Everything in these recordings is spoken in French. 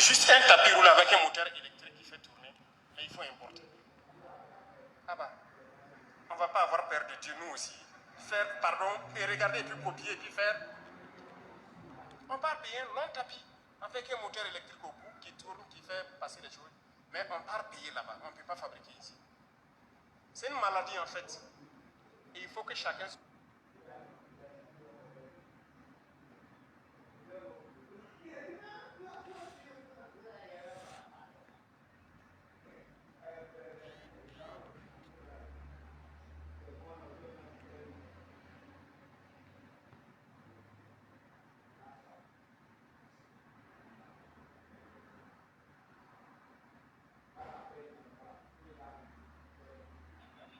juste un tapis roulant avec un moteur électrique qui fait tourner, mais il faut importer. Ah bah, on ne va pas avoir peur de Dieu, nous aussi. Faire, pardon, et regarder, et puis copier, et puis faire. On part payer un long tapis avec un moteur électrique au bout qui tourne, qui fait passer les choses. Mais on part payer là-bas, on ne peut pas fabriquer ici. C'est une maladie en fait. Et il faut que chacun...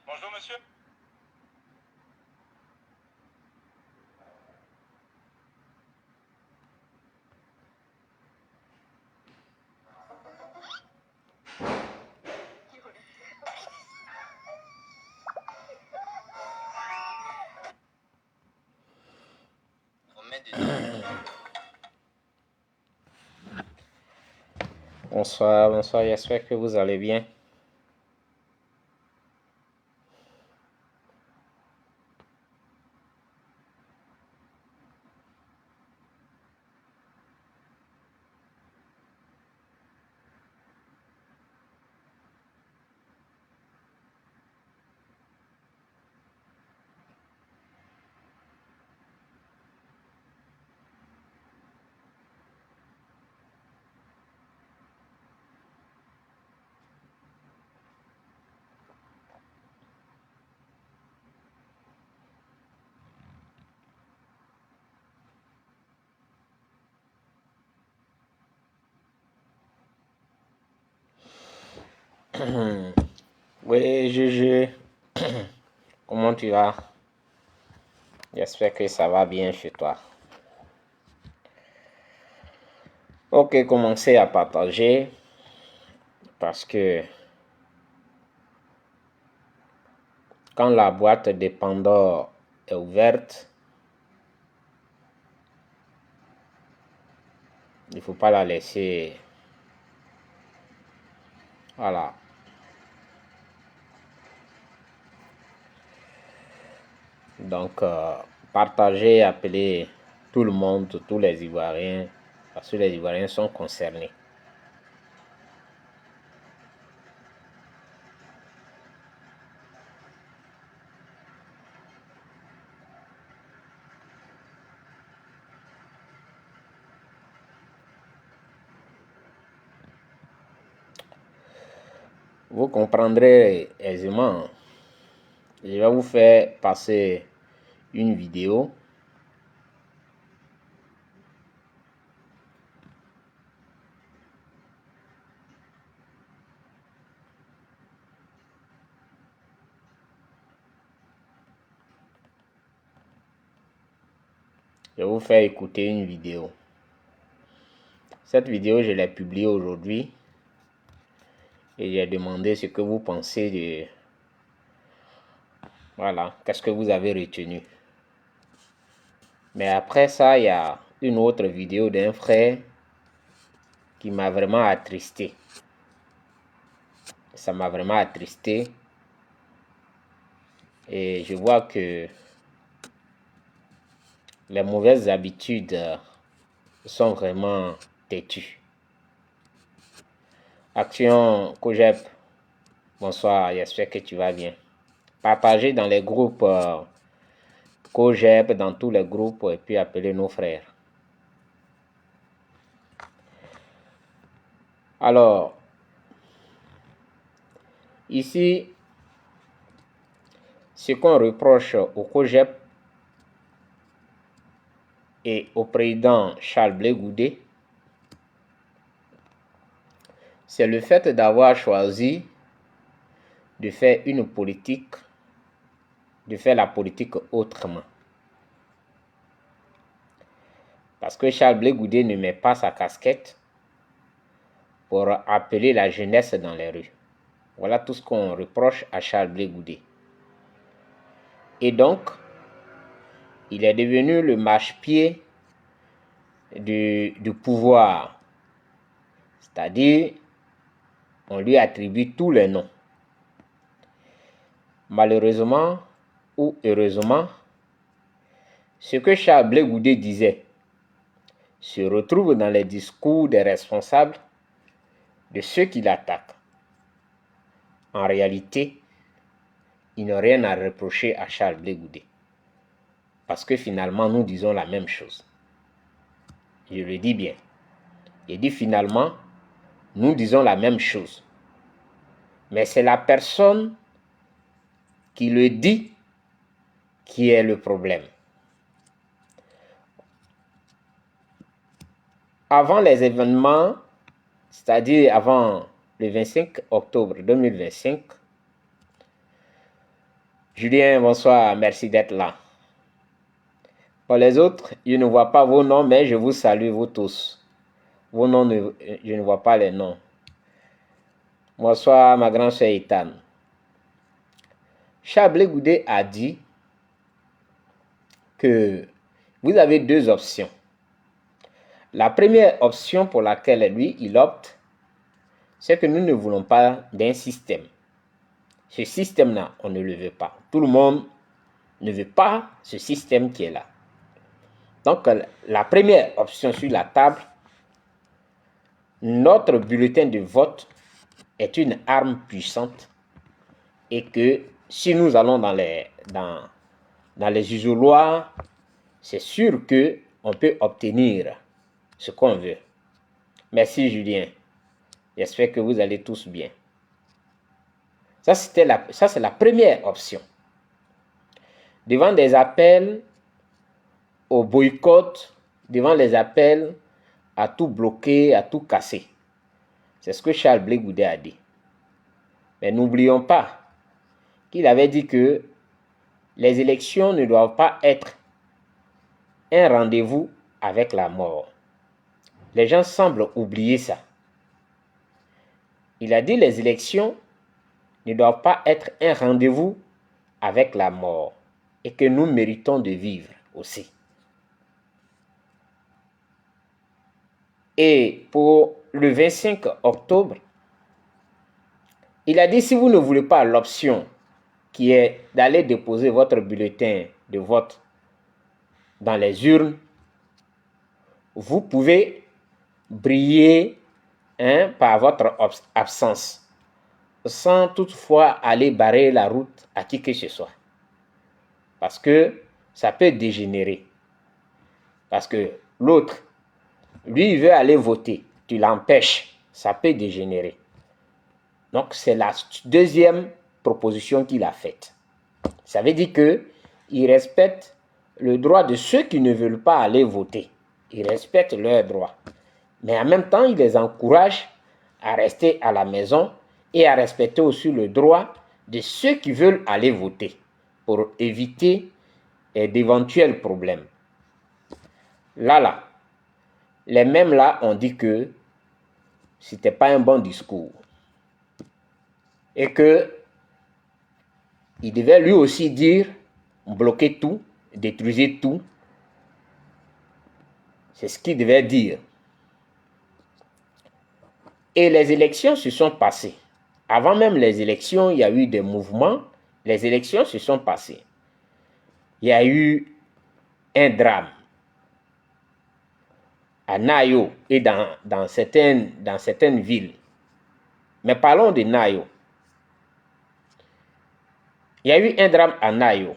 Bonjour monsieur. Bonsoir, bonsoir, j'espère que vous allez bien. Oui, Juju, comment tu vas? J'espère que ça va bien chez toi. Ok, commencez à partager parce que quand la boîte de Pandore est ouverte, il ne faut pas la laisser. Voilà. Donc, partagez, appelez tout le monde, tous les Ivoiriens, parce que les Ivoiriens sont concernés. Vous comprendrez aisément. Je vais vous faire passer une vidéo. Je vais vous faire écouter une vidéo. Cette vidéo, je l'ai publiée aujourd'hui. Et j'ai demandé ce que vous pensez de... Voilà, qu'est-ce que vous avez retenu. Mais après ça, il y a une autre vidéo d'un frère qui m'a vraiment attristé. Ça m'a vraiment attristé. Et je vois que les mauvaises habitudes sont vraiment têtues. Action Cogep, bonsoir, j'espère que tu vas bien. Partagez dans les groupes Cogep, dans tous les groupes, et puis appelez nos frères. Alors, ici, ce qu'on reproche au Cogep et au président Charles Blé Goudé, c'est le fait d'avoir choisi de faire une politique, de faire la politique autrement. Parce que Charles Blé Goudé ne met pas sa casquette pour appeler la jeunesse dans les rues. Voilà tout ce qu'on reproche à Charles Blé Goudé. Et donc, il est devenu le marchepied du pouvoir. C'est-à-dire, on lui attribue tous les noms. Malheureusement ou heureusement, ce que Charles Blé Goudé disait se retrouve dans les discours des responsables de ceux qui l'attaquent. En réalité, ils n'ont rien à reprocher à Charles Blé Goudé. Parce que finalement, nous disons la même chose. Je le dis bien. Il dit finalement, nous disons la même chose. Mais c'est la personne qui le dit qui est le problème. Avant les événements, c'est-à-dire avant le 25 octobre 2025, Julien, bonsoir, merci d'être là. Pour les autres, je ne vois pas vos noms, mais je vous salue, vous tous. Vos noms, je ne vois pas les noms. Bonsoir, ma grande sœur Ethan. Charles Blé Goudé a dit que vous avez deux options. La première option pour laquelle lui, il opte, c'est que nous ne voulons pas d'un système. Ce système-là, on ne le veut pas. Tout le monde ne veut pas ce système qui est là. Donc, la première option sur la table, notre bulletin de vote est une arme puissante et que si nous allons dans les isoloirs, c'est sûr qu'on peut obtenir ce qu'on veut. Merci Julien. J'espère que vous allez tous bien. Ça, c'est la première option. Devant des appels au boycott, devant les appels à tout bloquer, à tout casser. C'est ce que Charles Blé Goudé a dit. Mais n'oublions pas qu'il avait dit que les élections ne doivent pas être un rendez-vous avec la mort. Les gens semblent oublier ça. Il a dit les élections ne doivent pas être un rendez-vous avec la mort et que nous méritons de vivre aussi. Et pour le 25 octobre, il a dit si vous ne voulez pas l'option qui est d'aller déposer votre bulletin de vote dans les urnes, vous pouvez briller par votre absence, sans toutefois aller barrer la route à qui que ce soit. Parce que ça peut dégénérer. Parce que l'autre, lui, il veut aller voter. Tu l'empêches. Ça peut dégénérer. Donc, c'est la deuxième proposition qu'il a faite. Ça veut dire qu'il respecte le droit de ceux qui ne veulent pas aller voter. Il respecte leurs droits. Mais en même temps, il les encourage à rester à la maison et à respecter aussi le droit de ceux qui veulent aller voter pour éviter d'éventuels problèmes. Là, les mêmes là ont dit que c'était pas un bon discours et que il devait lui aussi dire bloquer tout, détruisez tout. C'est ce qu'il devait dire. Et les élections se sont passées. Avant même les élections, il y a eu des mouvements. Les élections se sont passées. Il y a eu un drame à Nayo et dans certaines villes. Mais parlons de Nayo. Il y a eu un drame à Nayo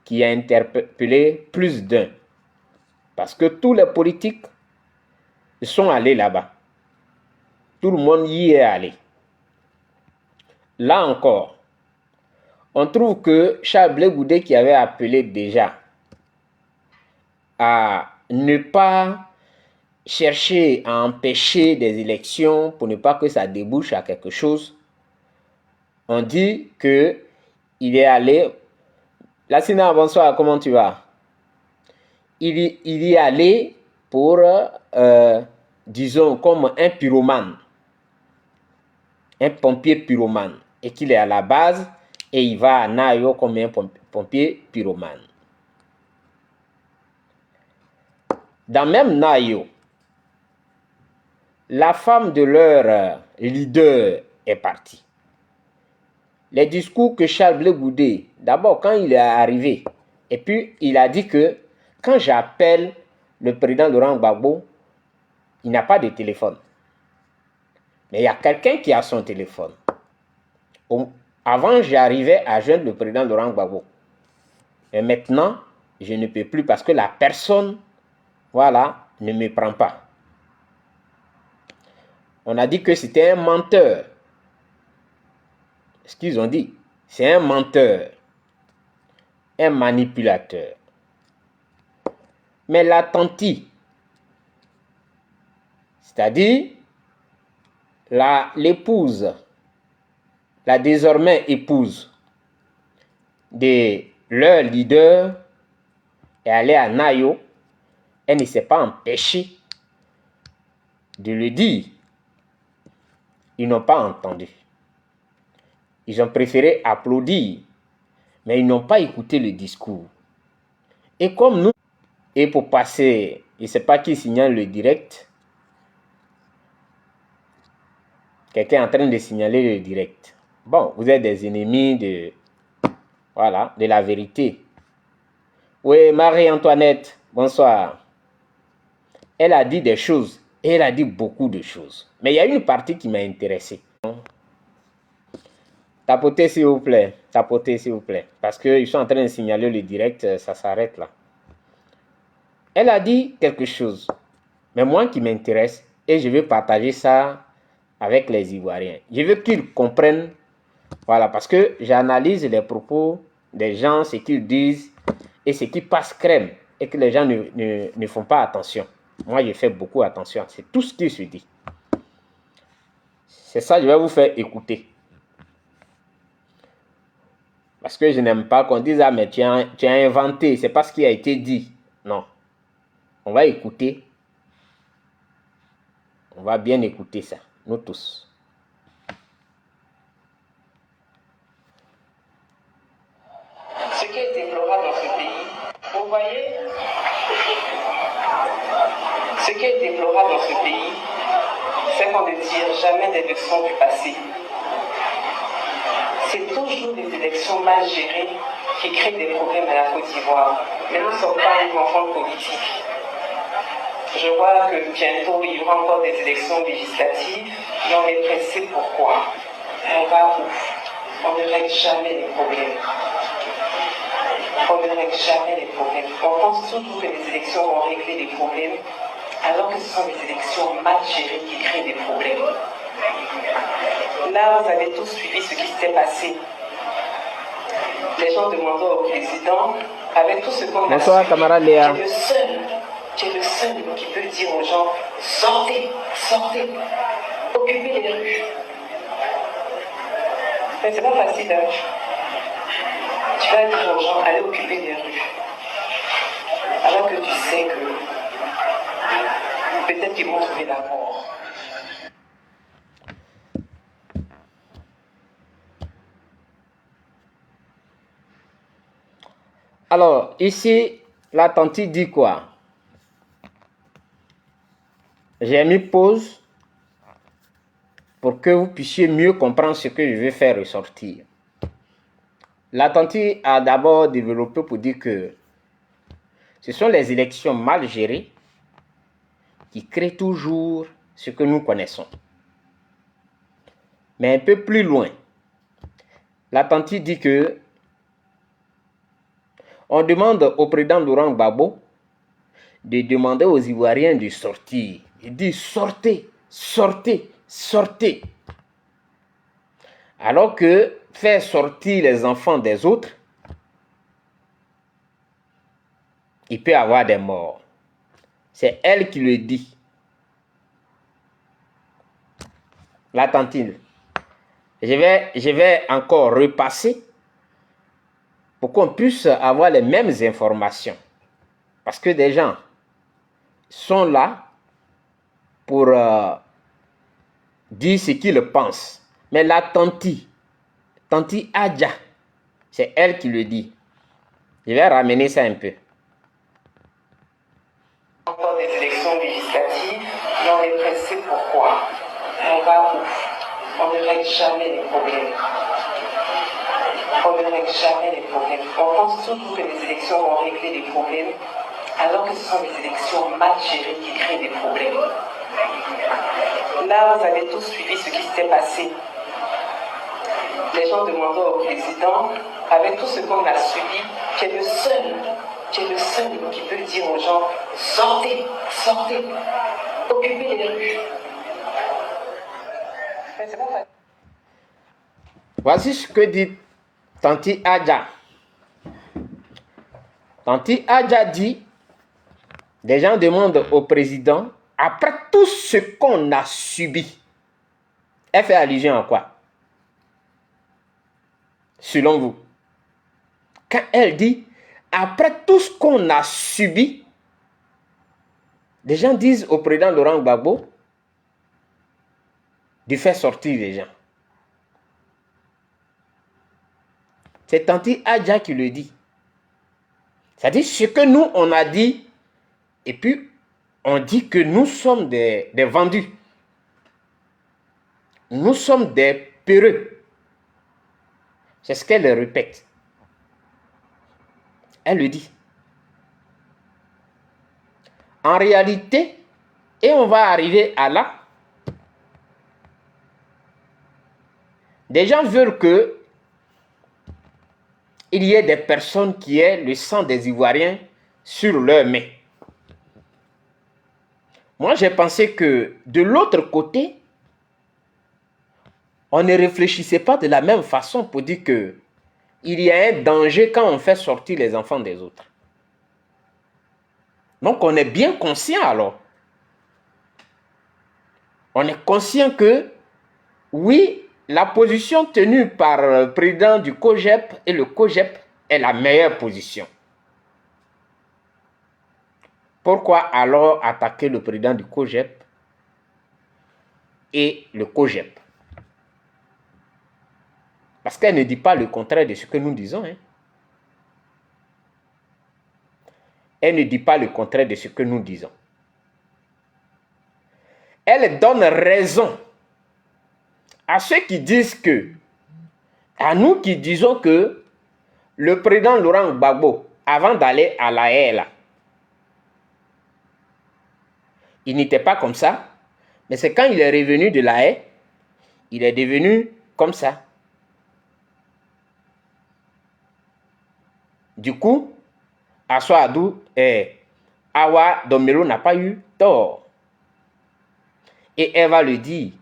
qui a interpellé plus d'un. Parce que tous les politiques sont allés là-bas. Tout le monde y est allé. Là encore, on trouve que Charles Blé Goudé, qui avait appelé déjà à ne pas chercher à empêcher des élections pour ne pas que ça débouche à quelque chose, on dit que il est allé. Lassina, bonsoir, comment tu vas? Il y est allé pour, disons, comme un pyromane, un pompier pyromane, et qu'il est à la base et il va à Nayo comme un pompier pyromane. Dans même Nayo, la femme de leur leader est partie. Les discours que Charles Blé Goudé, d'abord quand il est arrivé, et puis il a dit que quand j'appelle le président Laurent Gbagbo, il n'a pas de téléphone. Mais il y a quelqu'un qui a son téléphone. Avant, j'arrivais à joindre le président Laurent Gbagbo. Et maintenant, je ne peux plus parce que la personne, voilà, ne me prend pas. On a dit que c'était un menteur. Ce qu'ils ont dit, c'est un menteur, un manipulateur. Mais la tantie, c'est-à-dire l'épouse, la désormais épouse de leur leader, est allée à Nayo, elle ne s'est pas empêchée de le dire. Ils n'ont pas entendu. Ils ont préféré applaudir, mais ils n'ont pas écouté le discours. Et comme nous, et pour passer, je ne sais pas qui signale le direct, quelqu'un est en train de signaler le direct. Bon, vous êtes des ennemis de, voilà, de la vérité. Oui, Marie-Antoinette, bonsoir. Elle a dit des choses, et elle a dit beaucoup de choses. Mais il y a une partie qui m'a intéressé. Tapotez s'il vous plaît, tapotez s'il vous plaît. Parce qu'ils sont en train de signaler le direct, ça s'arrête là. Elle a dit quelque chose, mais moi qui m'intéresse, et je veux partager ça avec les Ivoiriens. Je veux qu'ils comprennent, voilà, parce que j'analyse les propos des gens, ce qu'ils disent, et ce qui passe crème, et que les gens ne font pas attention. Moi, je fais beaucoup attention, c'est tout ce qui se dit. C'est ça, je vais vous faire écouter. Parce que je n'aime pas qu'on dise, ah, mais tu as inventé, c'est pas ce qui a été dit. Non. On va écouter. On va bien écouter ça, nous tous. Ce qui est déplorable dans ce pays, vous voyez, ce qui est déplorable dans ce pays, c'est qu'on ne tire jamais des leçons du passé. C'est toujours des élections mal gérées qui créent des problèmes à la Côte d'Ivoire. Mais nous ne sommes pas des enfants politiques. Je vois que bientôt il y aura encore des élections législatives, et on est pressé. Pourquoi? On va où? On ne règle jamais les problèmes. On ne règle jamais les problèmes. On pense toujours que les élections vont régler les problèmes, alors que ce sont les élections mal gérées qui créent des problèmes. Là, vous avez tous suivi ce qui s'était passé. Les gens demandaient au président, avec tout ce qu'on a Bonsoir, camarade Léa. tu es le seul qui peut dire aux gens, sortez, sortez, occupez les rues. Mais c'est pas facile, hein. Tu vas dire aux gens, allez occuper les rues. Alors que tu sais que peut-être qu'ils vont trouver la mort. Alors, ici, la tante dit quoi? J'ai mis pause pour que vous puissiez mieux comprendre ce que je vais faire ressortir. La tante a d'abord développé pour dire que ce sont les élections mal gérées qui créent toujours ce que nous connaissons. Mais un peu plus loin, la tante dit que on demande au président Laurent Gbagbo de demander aux Ivoiriens de sortir. Il dit sortez, sortez, sortez. Alors que faire sortir les enfants des autres, il peut y avoir des morts. C'est elle qui le dit. La tantine. Je vais encore repasser pour qu'on puisse avoir les mêmes informations. Parce que des gens sont là pour dire ce qu'ils pensent. Mais la tanti Adja, c'est elle qui le dit. Je vais ramener ça un peu. Encore des élections législatives, et on On est pressé, pourquoi? On va où? On ne règle jamais les problèmes. On ne règle jamais les problèmes. On pense toujours que les élections vont régler les problèmes, alors que ce sont les élections mal gérées qui créent des problèmes. Là, vous avez tous suivi ce qui s'était passé. Les gens demandaient au président, avec tout ce qu'on a subi, qui est le seul qui peut dire aux gens, sortez, sortez, occupez les rues. Mais c'est pas facile. Voici ce que dit Tanti Adja. Tanti Adja dit, des gens demandent au président, après tout ce qu'on a subi, elle fait allusion à quoi? Selon vous, quand elle dit, après tout ce qu'on a subi, des gens disent au président Laurent Gbagbo de faire sortir les gens. C'est Tanti Adja qui le dit. C'est-à-dire ce que nous, on a dit, et puis on dit que nous sommes des vendus. Nous sommes des peureux. C'est ce qu'elle répète. Elle le dit. En réalité, et on va arriver à là, des gens veulent que il y ait des personnes qui aient le sang des Ivoiriens sur leurs mains. Moi, j'ai pensé que de l'autre côté, on ne réfléchissait pas de la même façon pour dire que il y a un danger quand on fait sortir les enfants des autres. Donc, on est bien conscient alors. On est conscient que, oui, la position tenue par le président du COJEP et le COJEP est la meilleure position. Pourquoi alors attaquer le président du COJEP et le COJEP? Parce qu'elle ne dit pas le contraire de ce que nous disons. Elle ne dit pas le contraire de ce que nous disons. Elle donne raison à ceux qui disent que, à nous qui disons que le président Laurent Gbagbo, avant d'aller à la haie, là, il n'était pas comme ça, mais c'est quand il est revenu de la haie, il est devenu comme ça. Du coup, Assou Adou et Awa Domelo n'a pas eu tort. Et elle va le dire.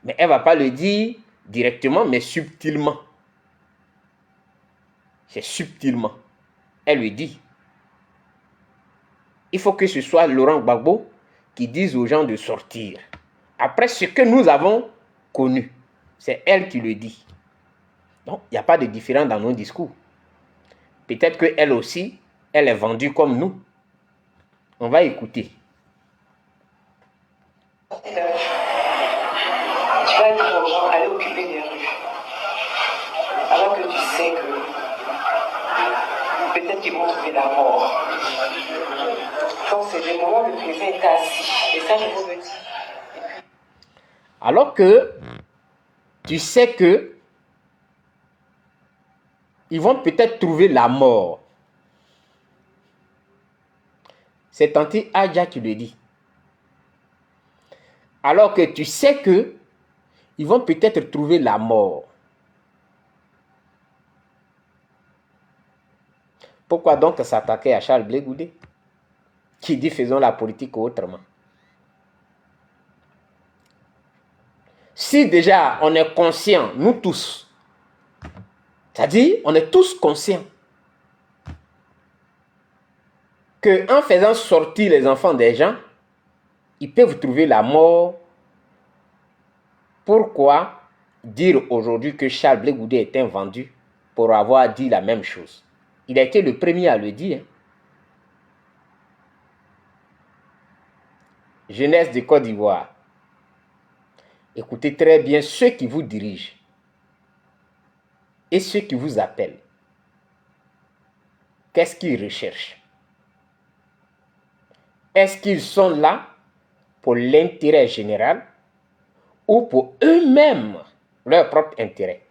Mais elle ne va pas le dire directement, mais subtilement. C'est subtilement. Elle lui dit. Il faut que ce soit Laurent Gbagbo qui dise aux gens de sortir. Après ce que nous avons connu, c'est elle qui le dit. Donc, il n'y a pas de différence dans nos discours. Peut-être qu'elle aussi, elle est vendue comme nous. On va écouter. Tu vas dire aux gens, allez occuper les rues. Alors que tu sais que peut-être qu'ils vont trouver la mort. Donc c'est des moments où le président est assis. Et ça, je vous le dis. Alors que tu sais que ils vont peut-être trouver la mort. C'est Tanti Adja qui le dit. Alors que tu sais que ils vont peut-être trouver la mort. Pourquoi donc s'attaquer à Charles Blé Goudé, qui dit faisons la politique autrement? Si déjà on est conscient, nous tous, c'est-à-dire on est tous conscients qu'en faisant sortir les enfants des gens, ils peuvent trouver la mort. Pourquoi dire aujourd'hui que Charles Blé Goudé est un vendu pour avoir dit la même chose? Il a été le premier à le dire. Jeunesse de Côte d'Ivoire, écoutez très bien ceux qui vous dirigent et ceux qui vous appellent. Qu'est-ce qu'ils recherchent? Est-ce qu'ils sont là pour l'intérêt général ou pour eux-mêmes, leur propre intérêt.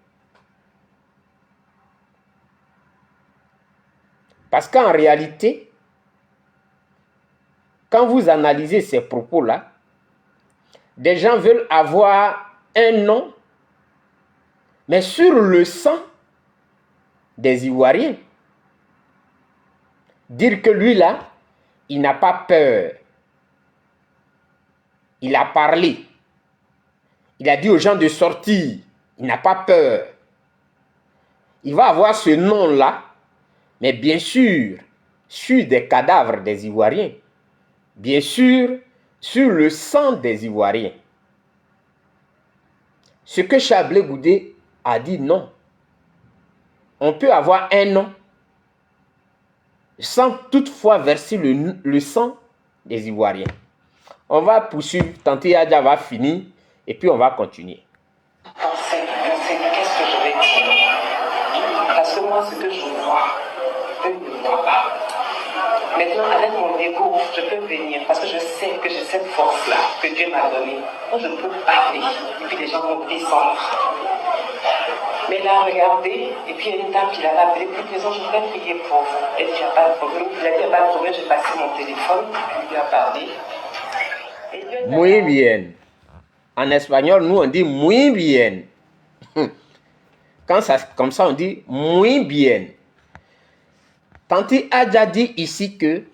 Parce qu'en réalité, quand vous analysez ces propos-là, des gens veulent avoir un nom, mais sur le sang des Ivoiriens. Dire que lui là, il n'a pas peur. Il a parlé. Il a dit aux gens de sortir. Il n'a pas peur. Il va avoir ce nom-là, mais bien sûr, sur des cadavres des Ivoiriens. Bien sûr, sur le sang des Ivoiriens. Ce que Charles Blé Goudé a dit, non. On peut avoir un nom sans toutefois verser le sang des Ivoiriens. On va poursuivre, Tante Adja va finir et puis on va continuer. Pensez, qu'est-ce que je vais dire? Parce que moi, ce que je vois, eux ne voient pas. Maintenant, avec mon ego, je peux venir parce que je sais que j'ai cette force-là que Dieu m'a donnée. Moi, je peux parler et puis les gens vont descendre. Mais là, regardez, et puis il y a une dame qui l'a appelé pour maison, je voudrais prier pour vous. Elle dit, il n'y a pas de problème. Il a dit, il n'y a pas de problème, j'ai passé mon téléphone, il lui a parlé. Muy bien. En espagnol, nous on dit muy bien. Quand ça, comme ça, on dit muy bien. Tante Adja dit ici que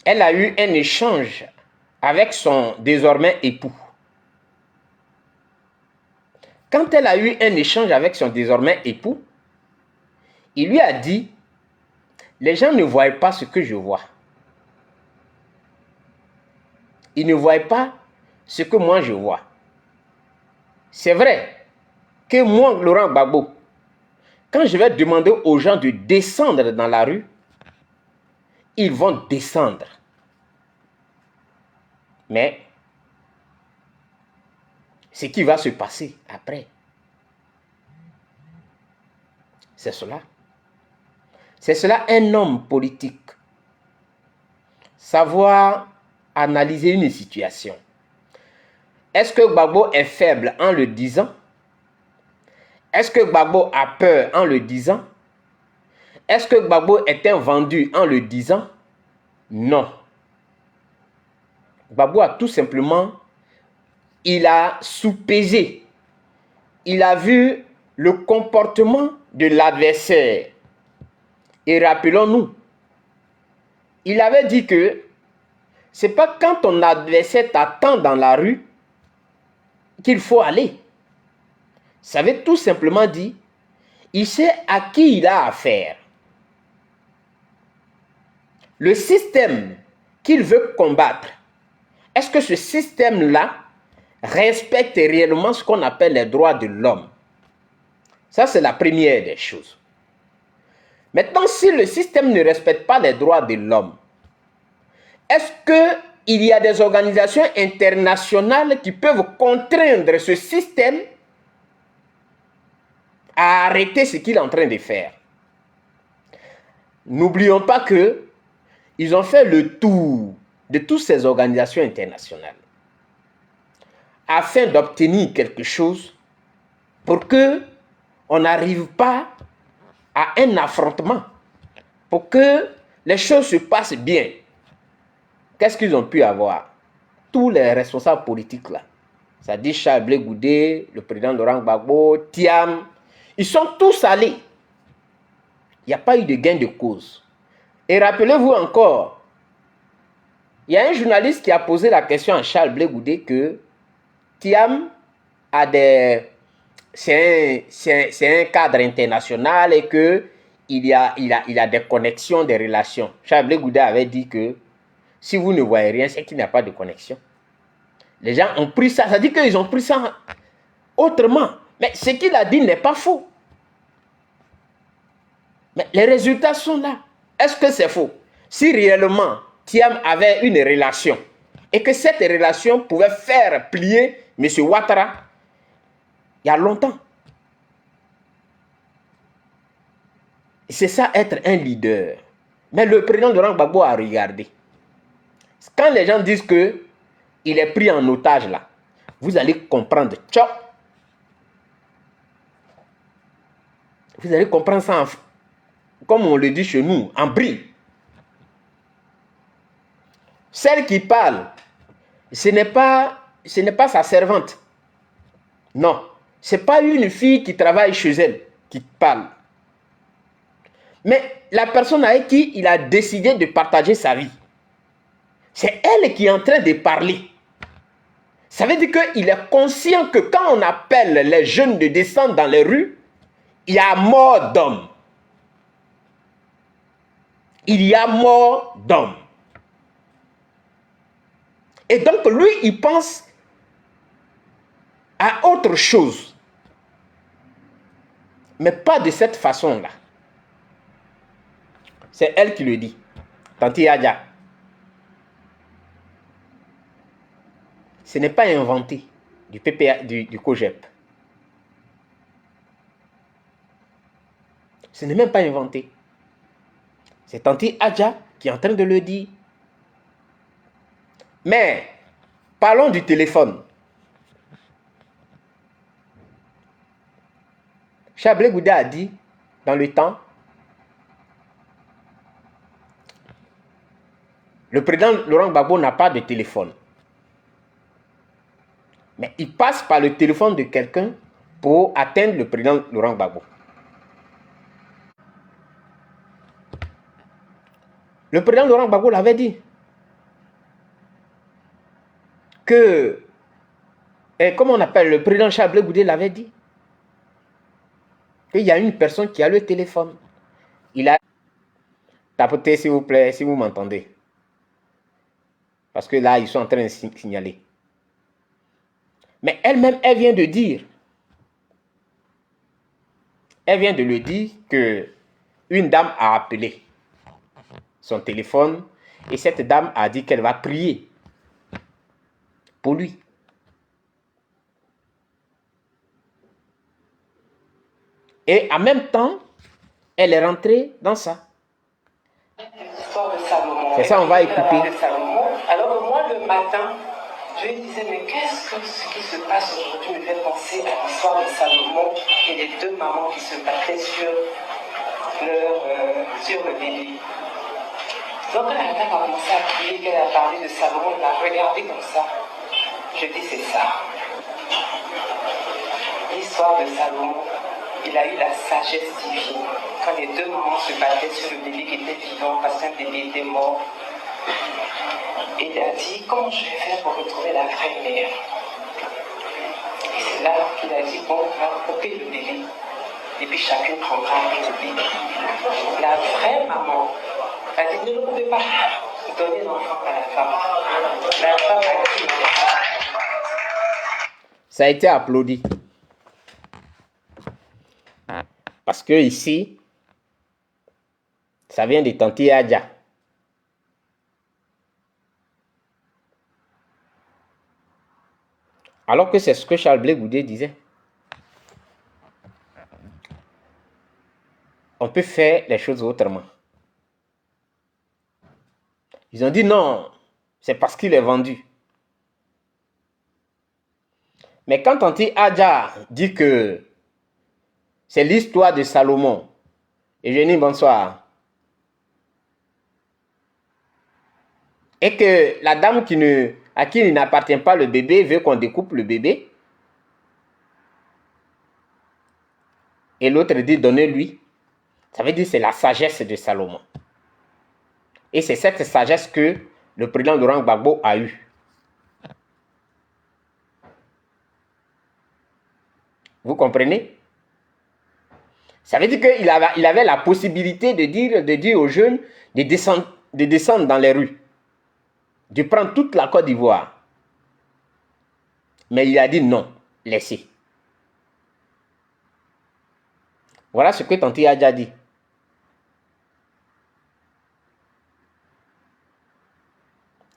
elle a eu un échange avec son désormais époux. Quand elle a eu un échange avec son désormais époux, il lui a dit, les gens ne voient pas ce que je vois. Ils ne voient pas ce que moi je vois. C'est vrai que moi, Laurent Gbagbo, quand je vais demander aux gens de descendre dans la rue, ils vont descendre. Mais ce qui va se passer après, c'est cela. C'est cela un homme politique. Savoir analyser une situation. Est-ce que Gbagbo est faible en le disant? Est-ce que Gbagbo a peur en le disant? Est-ce que Gbagbo est un vendu en le disant? Non. Gbagbo a tout simplement, il a sous-pesé. Il a vu le comportement de l'adversaire. Et rappelons-nous, il avait dit que c'est pas quand ton adversaire t'attend dans la rue qu'il faut aller. Ça veut tout simplement dire, il sait à qui il a affaire. Le système qu'il veut combattre, est-ce que ce système-là respecte réellement ce qu'on appelle les droits de l'homme? Ça, c'est la première des choses. Maintenant, si le système ne respecte pas les droits de l'homme, est-ce qu'il y a des organisations internationales qui peuvent contraindre ce système à arrêter ce qu'il est en train de faire? N'oublions pas qu'ils ont fait le tour de toutes ces organisations internationales afin d'obtenir quelque chose pour qu'on n'arrive pas à un affrontement, pour que les choses se passent bien. Qu'est-ce qu'ils ont pu avoir? Tous les responsables politiques là, c'est-à-dire Charles Blé Goudé, le président Laurent Gbagbo, Thiam, ils sont tous allés. Il n'y a pas eu de gain de cause. Et rappelez-vous encore, il y a un journaliste qui a posé la question à Charles Blé Goudé que Thiam a des... C'est un cadre international et qu'il a des connexions, des relations. Charles Blé Goudé avait dit que si vous ne voyez rien, c'est qu'il n'y a pas de connexion. Les gens ont pris ça, ça dit qu'ils ont pris ça autrement. Mais ce qu'il a dit n'est pas faux. Mais les résultats sont là. Est-ce que c'est faux? Si réellement Thiam avait une relation et que cette relation pouvait faire plier M. Ouattara, il y a longtemps. C'est ça être un leader. Mais le président Laurent Gbagbo a regardé. Quand les gens disent qu'il est pris en otage là, vous allez comprendre. Tchop. Vous allez comprendre ça, comme on le dit chez nous, en brille. Celle qui parle, ce n'est pas sa servante. Non, ce n'est pas une fille qui travaille chez elle qui parle. Mais la personne avec qui il a décidé de partager sa vie, c'est elle qui est en train de parler. Ça veut dire qu'il est conscient que quand on appelle les jeunes de descendre dans les rues, il y a mort d'hommes. Il y a mort d'hommes. Et donc lui, il pense à autre chose. Mais pas de cette façon-là. C'est elle qui le dit. Tanti Adja. Ce n'est pas inventé du PPA, du COGEP. Ce n'est même pas inventé. C'est Tanti Adja qui est en train de le dire. Mais, parlons du téléphone. Charles Blé a dit, dans le temps, le président Laurent Gbagbo n'a pas de téléphone. Mais il passe par le téléphone de quelqu'un pour atteindre le président Laurent Gbagbo. Le président Laurent Gbagbo l'avait dit. Que, comment on appelle, le président Charles Blé Goudé l'avait dit. Qu'il y a une personne qui a le téléphone. Il a tapoté, s'il vous plaît, si vous m'entendez. Parce que là, ils sont en train de signaler. Mais elle-même, elle vient de dire. Elle vient de le dire que une dame a appelé son téléphone et cette dame a dit qu'elle va prier pour lui. Et en même temps, elle est rentrée dans ça. C'est ça, on va écouter. Alors que moi, le matin, je lui disais, mais qu'est-ce que ce qui se passe aujourd'hui me fait penser à l'histoire de Salomon et les deux mamans qui se battaient sur le bébé. Donc quand la dame a commencé à prier, qu'elle a parlé de Salomon, elle m'a regardé comme ça. Je dis, c'est ça. L'histoire de Salomon, il a eu la sagesse divine. Quand les deux mamans se battaient sur le bébé qui était vivant parce qu'un bébé était mort, il a dit, comment je vais faire pour retrouver la vraie mère? Et c'est là qu'il a dit, bon, on va couper le bébé. Et puis chacune prendra le bébé. La vraie maman a dit, ne pouvez pas donner l'enfant à la femme. La femme a dit, ça a été applaudi. Parce que ici, ça vient de Tanti Adja. Alors que c'est ce que Charles Blé Goudé disait. On peut faire les choses autrement. Ils ont dit non, c'est parce qu'il est vendu. Mais quand Tanti Adja dit que c'est l'histoire de Salomon, et je dis bonsoir, et que la dame à qui il n'appartient pas le bébé veut qu'on découpe le bébé, et l'autre dit donnez-lui, ça veut dire que c'est la sagesse de Salomon. Et c'est cette sagesse que le président Laurent Gbagbo a eue. Vous comprenez? Ça veut dire qu'il avait la possibilité de dire aux jeunes de descendre dans les rues, de prendre toute la Côte d'Ivoire. Mais il a dit non, laissez. Voilà ce que Tanti Adja dit.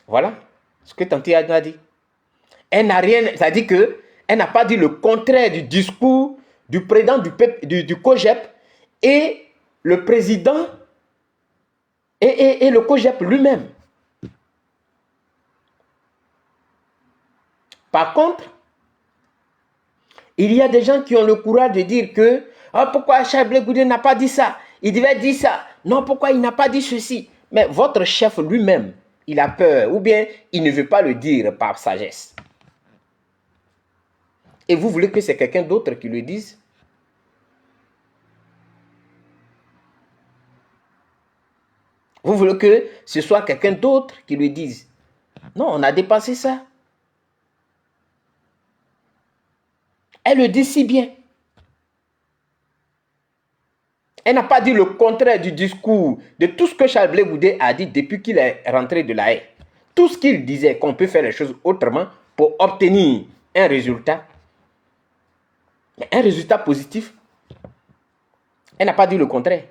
Voilà ce que Tanti Adja dit. Elle n'a rien, ça dit que elle n'a pas dit le contraire du discours du président du COGEP et le président Et le COJEP lui-même. Par contre, il y a des gens qui ont le courage de dire que pourquoi Charles Blé Goudé n'a pas dit ça? Il devait dire ça. Non, pourquoi il n'a pas dit ceci? Mais votre chef lui-même, il a peur ou bien il ne veut pas le dire par sagesse. Et vous voulez que c'est quelqu'un d'autre qui le dise? Vous voulez que ce soit quelqu'un d'autre qui le dise? Non, on a dépassé ça. Elle le dit si bien. Elle n'a pas dit le contraire du discours, de tout ce que Charles Blé Goudé a dit depuis qu'il est rentré de la haie. Tout ce qu'il disait, qu'on peut faire les choses autrement pour obtenir un résultat. Mais un résultat positif. Elle n'a pas dit le contraire.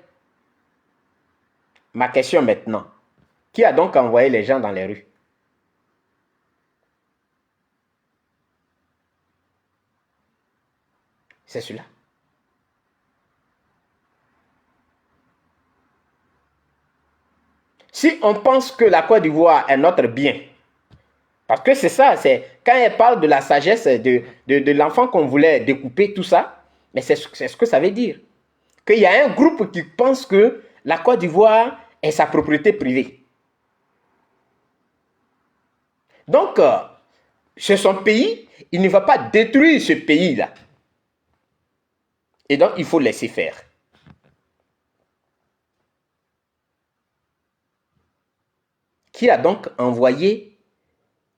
Ma question maintenant, qui a donc envoyé les gens dans les rues? C'est celui-là. Si on pense que la Côte d'Ivoire est notre bien, parce que c'est ça, c'est quand elle parle de la sagesse de l'enfant qu'on voulait découper, tout ça, mais c'est ce que ça veut dire. Qu'il y a un groupe qui pense que la Côte d'Ivoire est sa propriété privée. Donc, c'est son pays, il ne va pas détruire ce pays-là. Et donc, il faut laisser faire. Qui a donc envoyé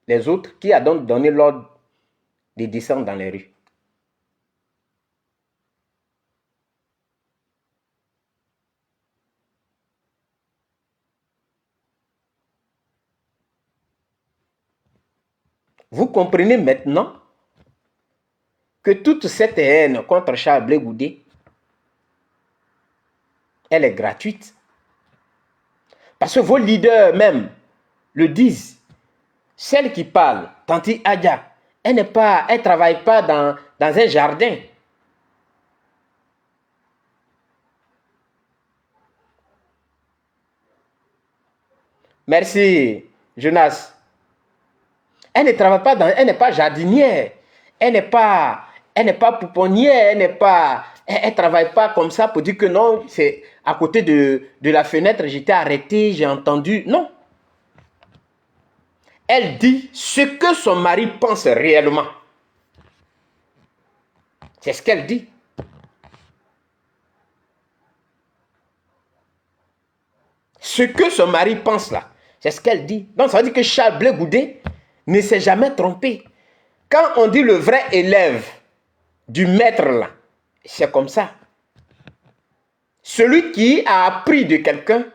les autres? Qui a donc donné l'ordre de descendre dans les rues? Vous comprenez maintenant que toute cette haine contre Charles Blé Goudé, elle est gratuite. Parce que vos leaders même le disent. Celle qui parle, Tanti Adja, elle ne travaille pas dans un jardin. Merci, Jonas. Elle ne travaille pas elle n'est pas jardinière. Elle n'est pas pouponnière. Elle ne travaille pas comme ça pour dire que non, c'est à côté de la fenêtre, j'étais arrêté, j'ai entendu. Non. Elle dit ce que son mari pense réellement. C'est ce qu'elle dit. Ce que son mari pense là, c'est ce qu'elle dit. Donc ça veut dire que Charles Blé Goudé ne s'est jamais trompé. Quand on dit le vrai élève du maître là, c'est comme ça. Celui qui a appris de quelqu'un,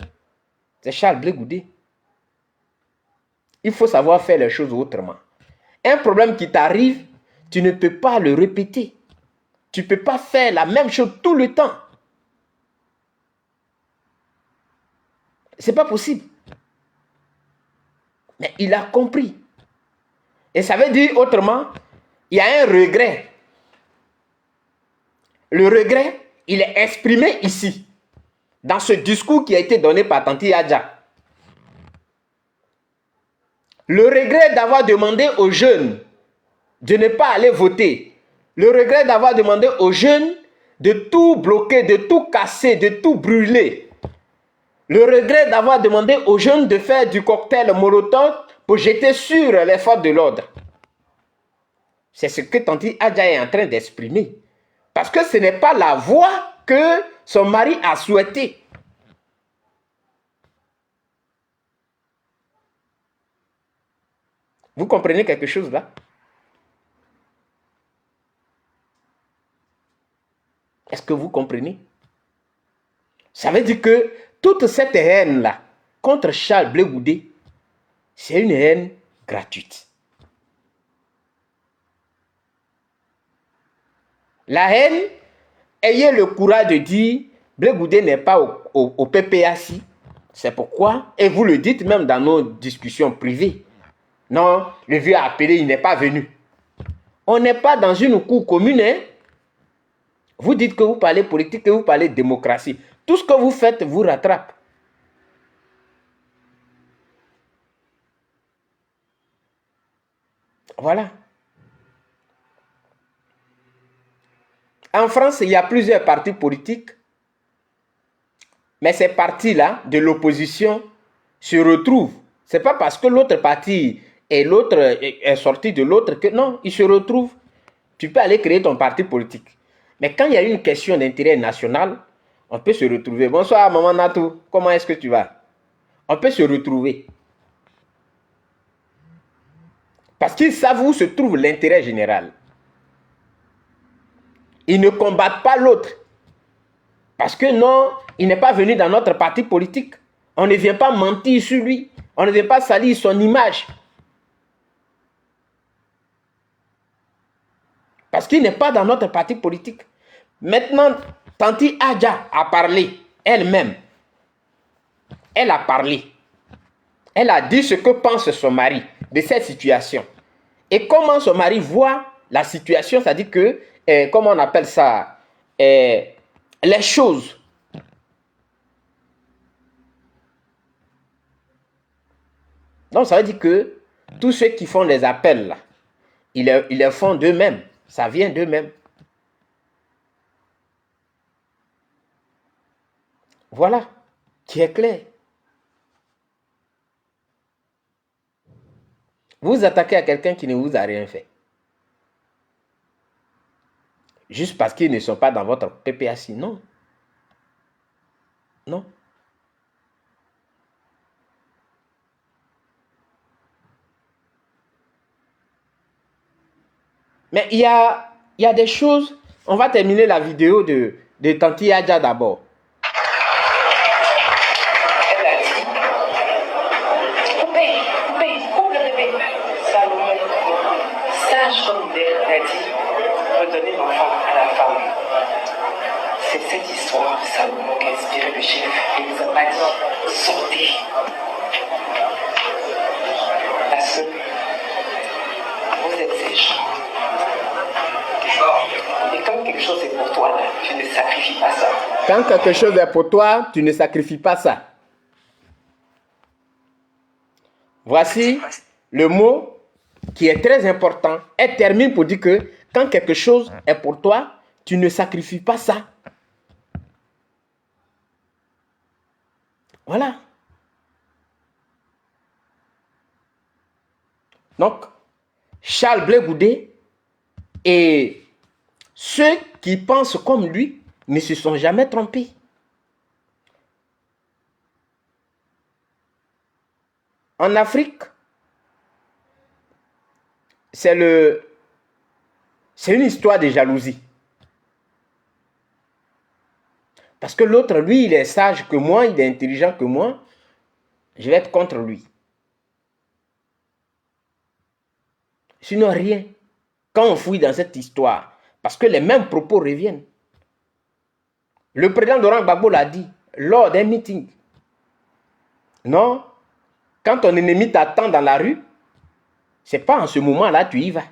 c'est Charles Blé Goudé. Il faut savoir faire les choses autrement. Un problème qui t'arrive, tu ne peux pas le répéter. Tu ne peux pas faire la même chose tout le temps. Ce n'est pas possible. Mais il a compris. Et ça veut dire autrement, il y a un regret. Le regret, il est exprimé ici, dans ce discours qui a été donné par Tanti Adja. Le regret d'avoir demandé aux jeunes de ne pas aller voter. Le regret d'avoir demandé aux jeunes de tout bloquer, de tout casser, de tout brûler. Le regret d'avoir demandé aux jeunes de faire du cocktail Molotov pour jeter sur les forces de l'ordre. C'est ce que Tanti Adja est en train d'exprimer. Parce que ce n'est pas la voie que son mari a souhaité. Vous comprenez quelque chose là? Est-ce que vous comprenez? Ça veut dire que toute cette haine-là contre Charles Blé Goudé, c'est une haine gratuite. La haine, ayez le courage de dire Blé Goudé n'est pas au PPAC. C'est pourquoi, et vous le dites même dans nos discussions privées. Non, le vieux a appelé, il n'est pas venu. On n'est pas dans une cour commune. Hein? Vous dites que vous parlez politique, que vous parlez démocratie. Tout ce que vous faites vous rattrape. Voilà. En France, il y a plusieurs partis politiques, mais ces partis-là de l'opposition se retrouvent. Ce n'est pas parce que l'autre parti et l'autre est sorti de l'autre que non, ils se retrouvent. Tu peux aller créer ton parti politique. Mais quand il y a une question d'intérêt national, on peut se retrouver. Bonsoir, maman Natou. Comment est-ce que tu vas? On peut se retrouver. Parce qu'ils savent où se trouve l'intérêt général. Ils ne combattent pas l'autre. Parce que non, il n'est pas venu dans notre parti politique. On ne vient pas mentir sur lui. On ne vient pas salir son image. Parce qu'il n'est pas dans notre parti politique. Maintenant, Tanti Adja a parlé elle-même. Elle a parlé. Elle a dit ce que pense son mari de cette situation. Et comment son mari voit la situation, c'est-à-dire que, comment on appelle ça, les choses. Donc ça veut dire que tous ceux qui font les appels, là, ils les font d'eux-mêmes. Ça vient d'eux-mêmes. Voilà, qui est clair. Vous attaquez à quelqu'un qui ne vous a rien fait. Juste parce qu'ils ne sont pas dans votre PPAC. Non. Non. Mais il y a des choses. On va terminer la vidéo de Tanti Adja d'abord. Elle a dit, coupez le bébé. Salomé, sage comme elle a dit, redonnez l'enfant à la femme. C'est cette histoire de Salomon qui a inspiré le chef. Il nous a pas dit, sortez. Parce que vous êtes ces gens. Et quand quelque chose est pour toi, tu ne sacrifies pas ça. Quand quelque chose est pour toi, tu ne sacrifies pas ça. Voici le mot qui est très important. Elle termine pour dire que quand quelque chose est pour toi, tu ne sacrifies pas ça. Voilà. Donc, Charles Blé Goudé et ceux qui pensent comme lui ne se sont jamais trompés. En Afrique, c'est une histoire de jalousie. Parce que l'autre, lui, il est sage que moi, il est intelligent que moi. Je vais être contre lui. Sinon, rien. Quand on fouille dans cette histoire, parce que les mêmes propos reviennent. Le président Laurent Gbagbo l'a dit lors d'un meeting. Non, quand ton ennemi t'attend dans la rue, c'est pas en ce moment-là que tu y vas.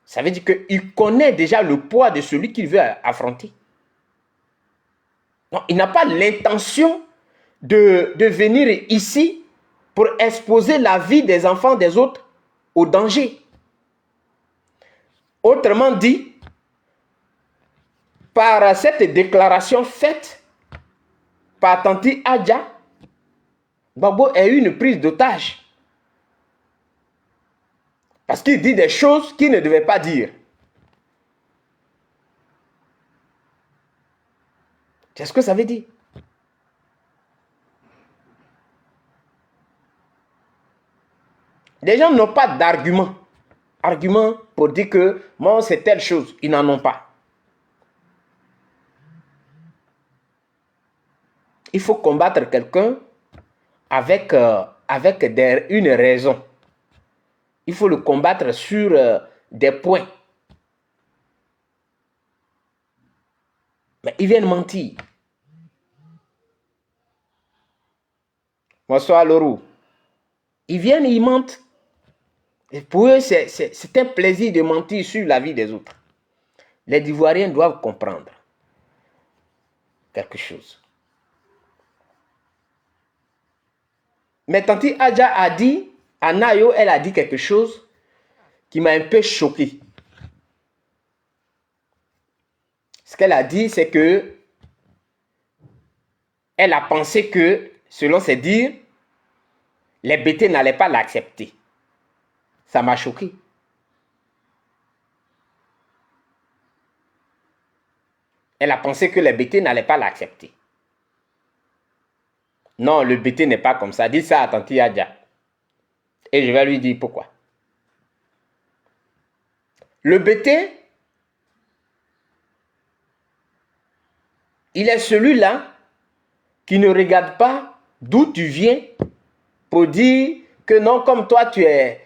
Ça veut dire qu'il connaît déjà le poids de celui qu'il veut affronter. Non, il n'a pas l'intention de venir ici pour exposer la vie des enfants des autres au danger. Autrement dit, par cette déclaration faite par Tanti Adja, Gbagbo a eu une prise d'otage. Parce qu'il dit des choses qu'il ne devait pas dire. C'est ce que ça veut dire. Les gens n'ont pas d'argument. Argument pour dire que moi c'est telle chose. Ils n'en ont pas. Il faut combattre quelqu'un avec une raison. Il faut le combattre sur des points. Mais ils viennent mentir. Bonsoir Lorou. Ils viennent, ils mentent. Et pour eux, c'est un plaisir de mentir sur la vie des autres. Les Ivoiriens doivent comprendre quelque chose. Mais Tanti Adja a dit, à Nayo, elle a dit quelque chose qui m'a un peu choqué. Ce qu'elle a dit, c'est que elle a pensé que, selon ses dires, les BT n'allaient pas l'accepter. Ça m'a choqué. Elle a pensé que les BT n'allaient pas l'accepter. Non, le BT n'est pas comme ça. Dis ça à Tanti Adja. Et je vais lui dire pourquoi. Le BT, il est celui-là qui ne regarde pas d'où tu viens pour dire que non, comme toi, tu es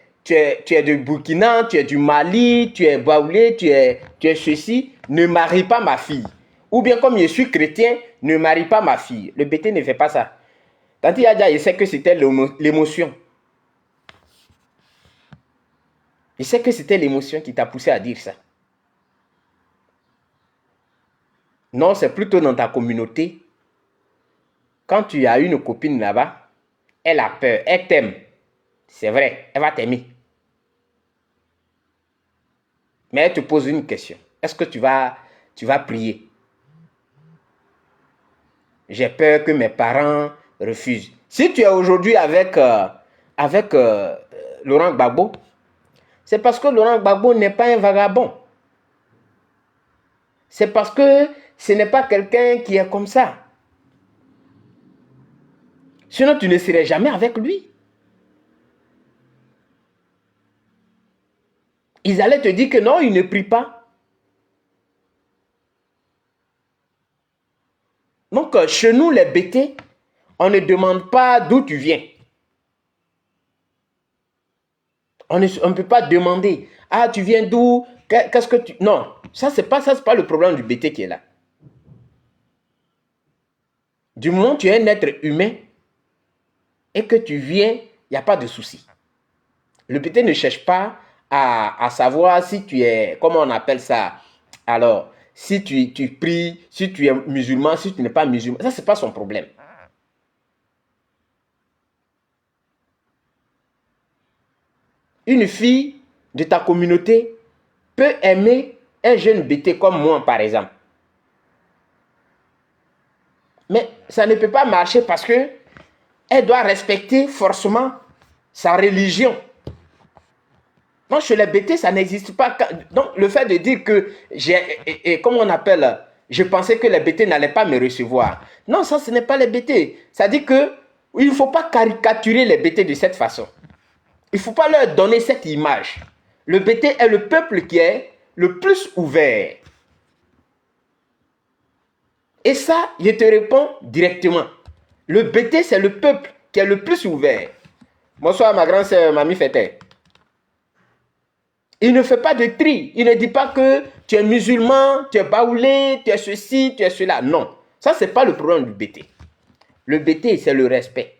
du Burkina, tu es du Mali, tu es baoulé, tu es ceci, ne marie pas ma fille. Ou bien comme je suis chrétien, ne marie pas ma fille. Le BT ne fait pas ça. Tanti Adja, il sait que c'était l'émotion. Il sait que c'était l'émotion qui t'a poussé à dire ça. Non, c'est plutôt dans ta communauté. Quand tu as une copine là-bas, elle a peur, elle t'aime. C'est vrai, elle va t'aimer. Mais elle te pose une question. Est-ce que tu vas prier? J'ai peur que mes parents refusent. Si tu es aujourd'hui avec Laurent Gbagbo, c'est parce que Laurent Gbagbo n'est pas un vagabond. C'est parce que ce n'est pas quelqu'un qui est comme ça. Sinon, tu ne serais jamais avec lui. Ils allaient te dire que non, il ne prie pas. Donc, chez nous, les BT, on ne demande pas d'où tu viens. On ne peut pas demander. Ah, tu viens d'où? Qu'est-ce que tu... Non, ça, c'est pas le problème du BT qui est là. Du moment où tu es un être humain et que tu viens, il n'y a pas de souci. Le BT ne cherche pas à savoir si tu es, comment on appelle ça? Alors, si tu pries, si tu es musulman, si tu n'es pas musulman. Ça, ce n'est pas son problème. Une fille de ta communauté peut aimer un jeune BT comme moi, par exemple. Mais ça ne peut pas marcher parce que elle doit respecter forcément sa religion. Non, chez les BT, ça n'existe pas. Donc, le fait de dire que comment on appelle, je pensais que les BT n'allaient pas me recevoir. Non, ça, ce n'est pas les BT. Ça dit que il ne faut pas caricaturer les BT de cette façon. Il ne faut pas leur donner cette image. Le BT est le peuple qui est le plus ouvert. Et ça, je te réponds directement. Le BT, c'est le peuple qui est le plus ouvert. Bonsoir, ma grande sœur, Mamie Fete. Il ne fait pas de tri. Il ne dit pas que tu es musulman, tu es baoulé, tu es ceci, tu es cela. Non. Ça, ce n'est pas le problème du BT. Le BT, c'est le respect.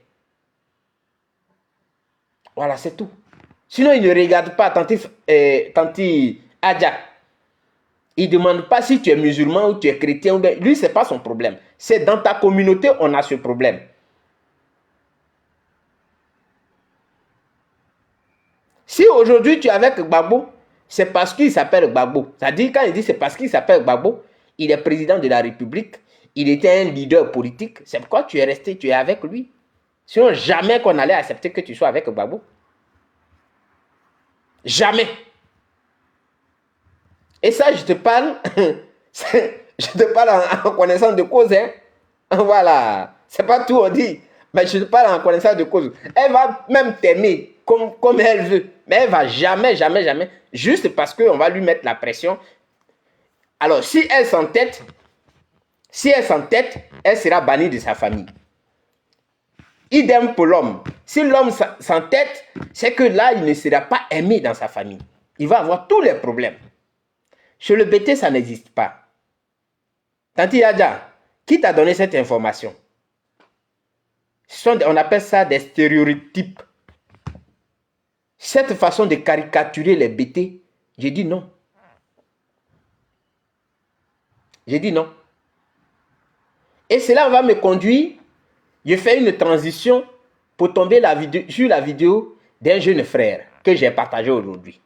Voilà, c'est tout. Sinon, il ne regarde pas Tanti Adja. Il ne demande pas si tu es musulman ou tu es chrétien. Lui, ce n'est pas son problème. C'est dans ta communauté, on a ce problème. Si aujourd'hui tu es avec Gbagbo, c'est parce qu'il s'appelle Gbagbo. C'est-à-dire, quand il dit c'est parce qu'il s'appelle Gbagbo, il est président de la République, il était un leader politique. C'est pourquoi tu es resté, tu es avec lui. Sinon, jamais qu'on allait accepter que tu sois avec Gbagbo. Jamais. Et ça, je te parle, en connaissance de cause. Hein. Voilà. C'est pas tout, on dit. Mais je te parle en connaissance de cause. Elle va même t'aimer comme elle veut. Mais elle va jamais, juste parce qu'on va lui mettre la pression. Alors, si elle s'entête, elle sera bannie de sa famille. Idem pour l'homme. Si l'homme s'entête, c'est que là, il ne sera pas aimé dans sa famille. Il va avoir tous les problèmes. Chez le BT, ça n'existe pas. Tanti Adja, qui t'a donné cette information? On appelle ça des stéréotypes. Cette façon de caricaturer les BT, j'ai dit non. J'ai dit non. Et cela va me conduire, je fais une transition pour tomber sur la vidéo d'un jeune frère que j'ai partagé aujourd'hui.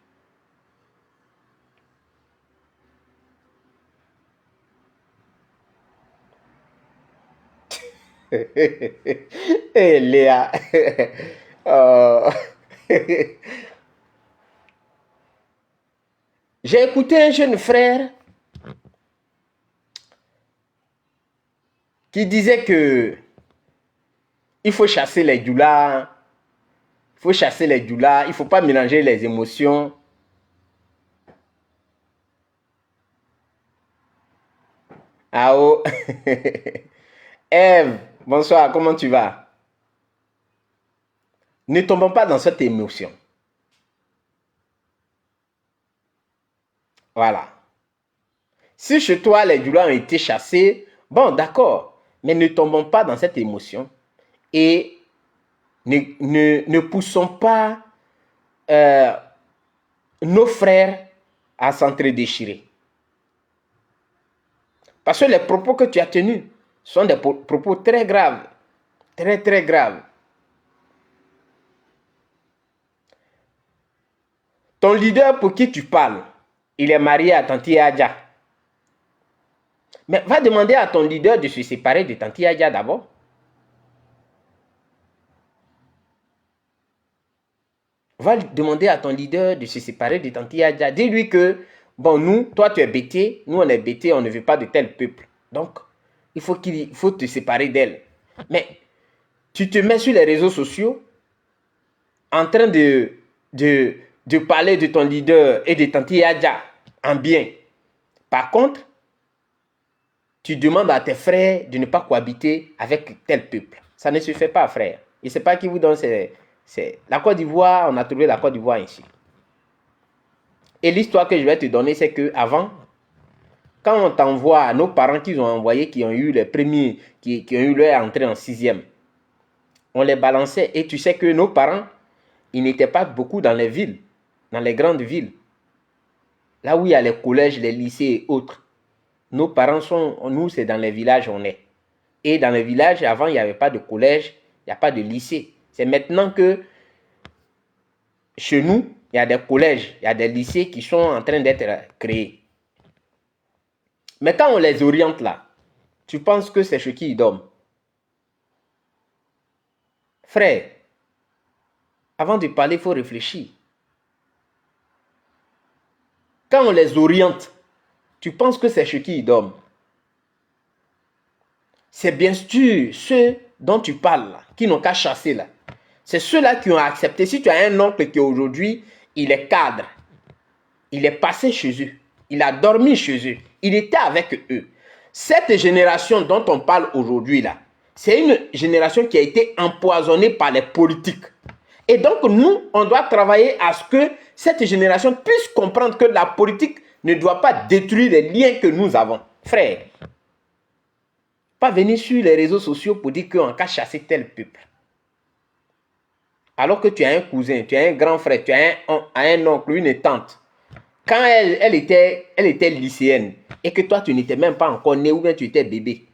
Eh, Léa. Oh. J'ai écouté un jeune frère qui disait que il faut chasser les doulas, il ne faut pas mélanger les émotions. Ah oh. Ève, bonsoir, comment tu vas? Ne tombons pas dans cette émotion. Voilà. Si chez toi les doulas ont été chassés, bon d'accord, mais ne tombons pas dans cette émotion et ne poussons pas nos frères à s'entre-déchirer. Parce que les propos que tu as tenus sont des propos très graves, très très graves. Ton leader pour qui tu parles, il est marié à Tanti Adja. Mais va demander à ton leader de se séparer de Tanti Adja d'abord. Va demander à ton leader de se séparer de Tanti Adja. Dis-lui que, bon, nous, toi tu es bêté, nous on est bêté, on ne veut pas de tel peuple. Donc, il faut te séparer d'elle. Mais tu te mets sur les réseaux sociaux en train de parler de ton leader et de Tanti Adja en bien. Par contre, tu demandes à tes frères de ne pas cohabiter avec tel peuple. Ça ne se fait pas, frère. Et c'est pas qui vous donne la Côte d'Ivoire, on a trouvé la Côte d'Ivoire ici. Et l'histoire que je vais te donner, c'est que avant, quand on t'envoie à nos parents qu'ils ont envoyés, qui ont eu les premiers, qui ont eu leur entrée en 6e, on les balançait. Et tu sais que nos parents, ils n'étaient pas beaucoup dans les villes, dans les grandes villes. Là où il y a les collèges, les lycées et autres. Nos parents nous c'est dans les villages on est. Et dans les villages, avant, il n'y avait pas de collège, il n'y a pas de lycée. C'est maintenant que chez nous, il y a des collèges, il y a des lycées qui sont en train d'être créés. Mais quand on les oriente là, tu penses que c'est chez qui ils dorment? Frère, avant de parler, il faut réfléchir. Quand on les oriente, tu penses que c'est chez qui ils dorment? C'est bien sûr ceux dont tu parles là, qui n'ont qu'à chasser là. C'est ceux-là qui ont accepté. Si tu as un oncle qui aujourd'hui, il est cadre, il est passé chez eux, il a dormi chez eux, il était avec eux. Cette génération dont on parle aujourd'hui là, c'est une génération qui a été empoisonnée par les politiques. Et donc nous, on doit travailler à ce que cette génération puisse comprendre que la politique ne doit pas détruire les liens que nous avons. Frère, pas venir sur les réseaux sociaux pour dire qu'on a chasser tel peuple. Alors que tu as un cousin, tu as un grand frère, tu as un oncle, une tante. Quand elle était lycéenne et que toi tu n'étais même pas encore né ou bien tu étais bébé,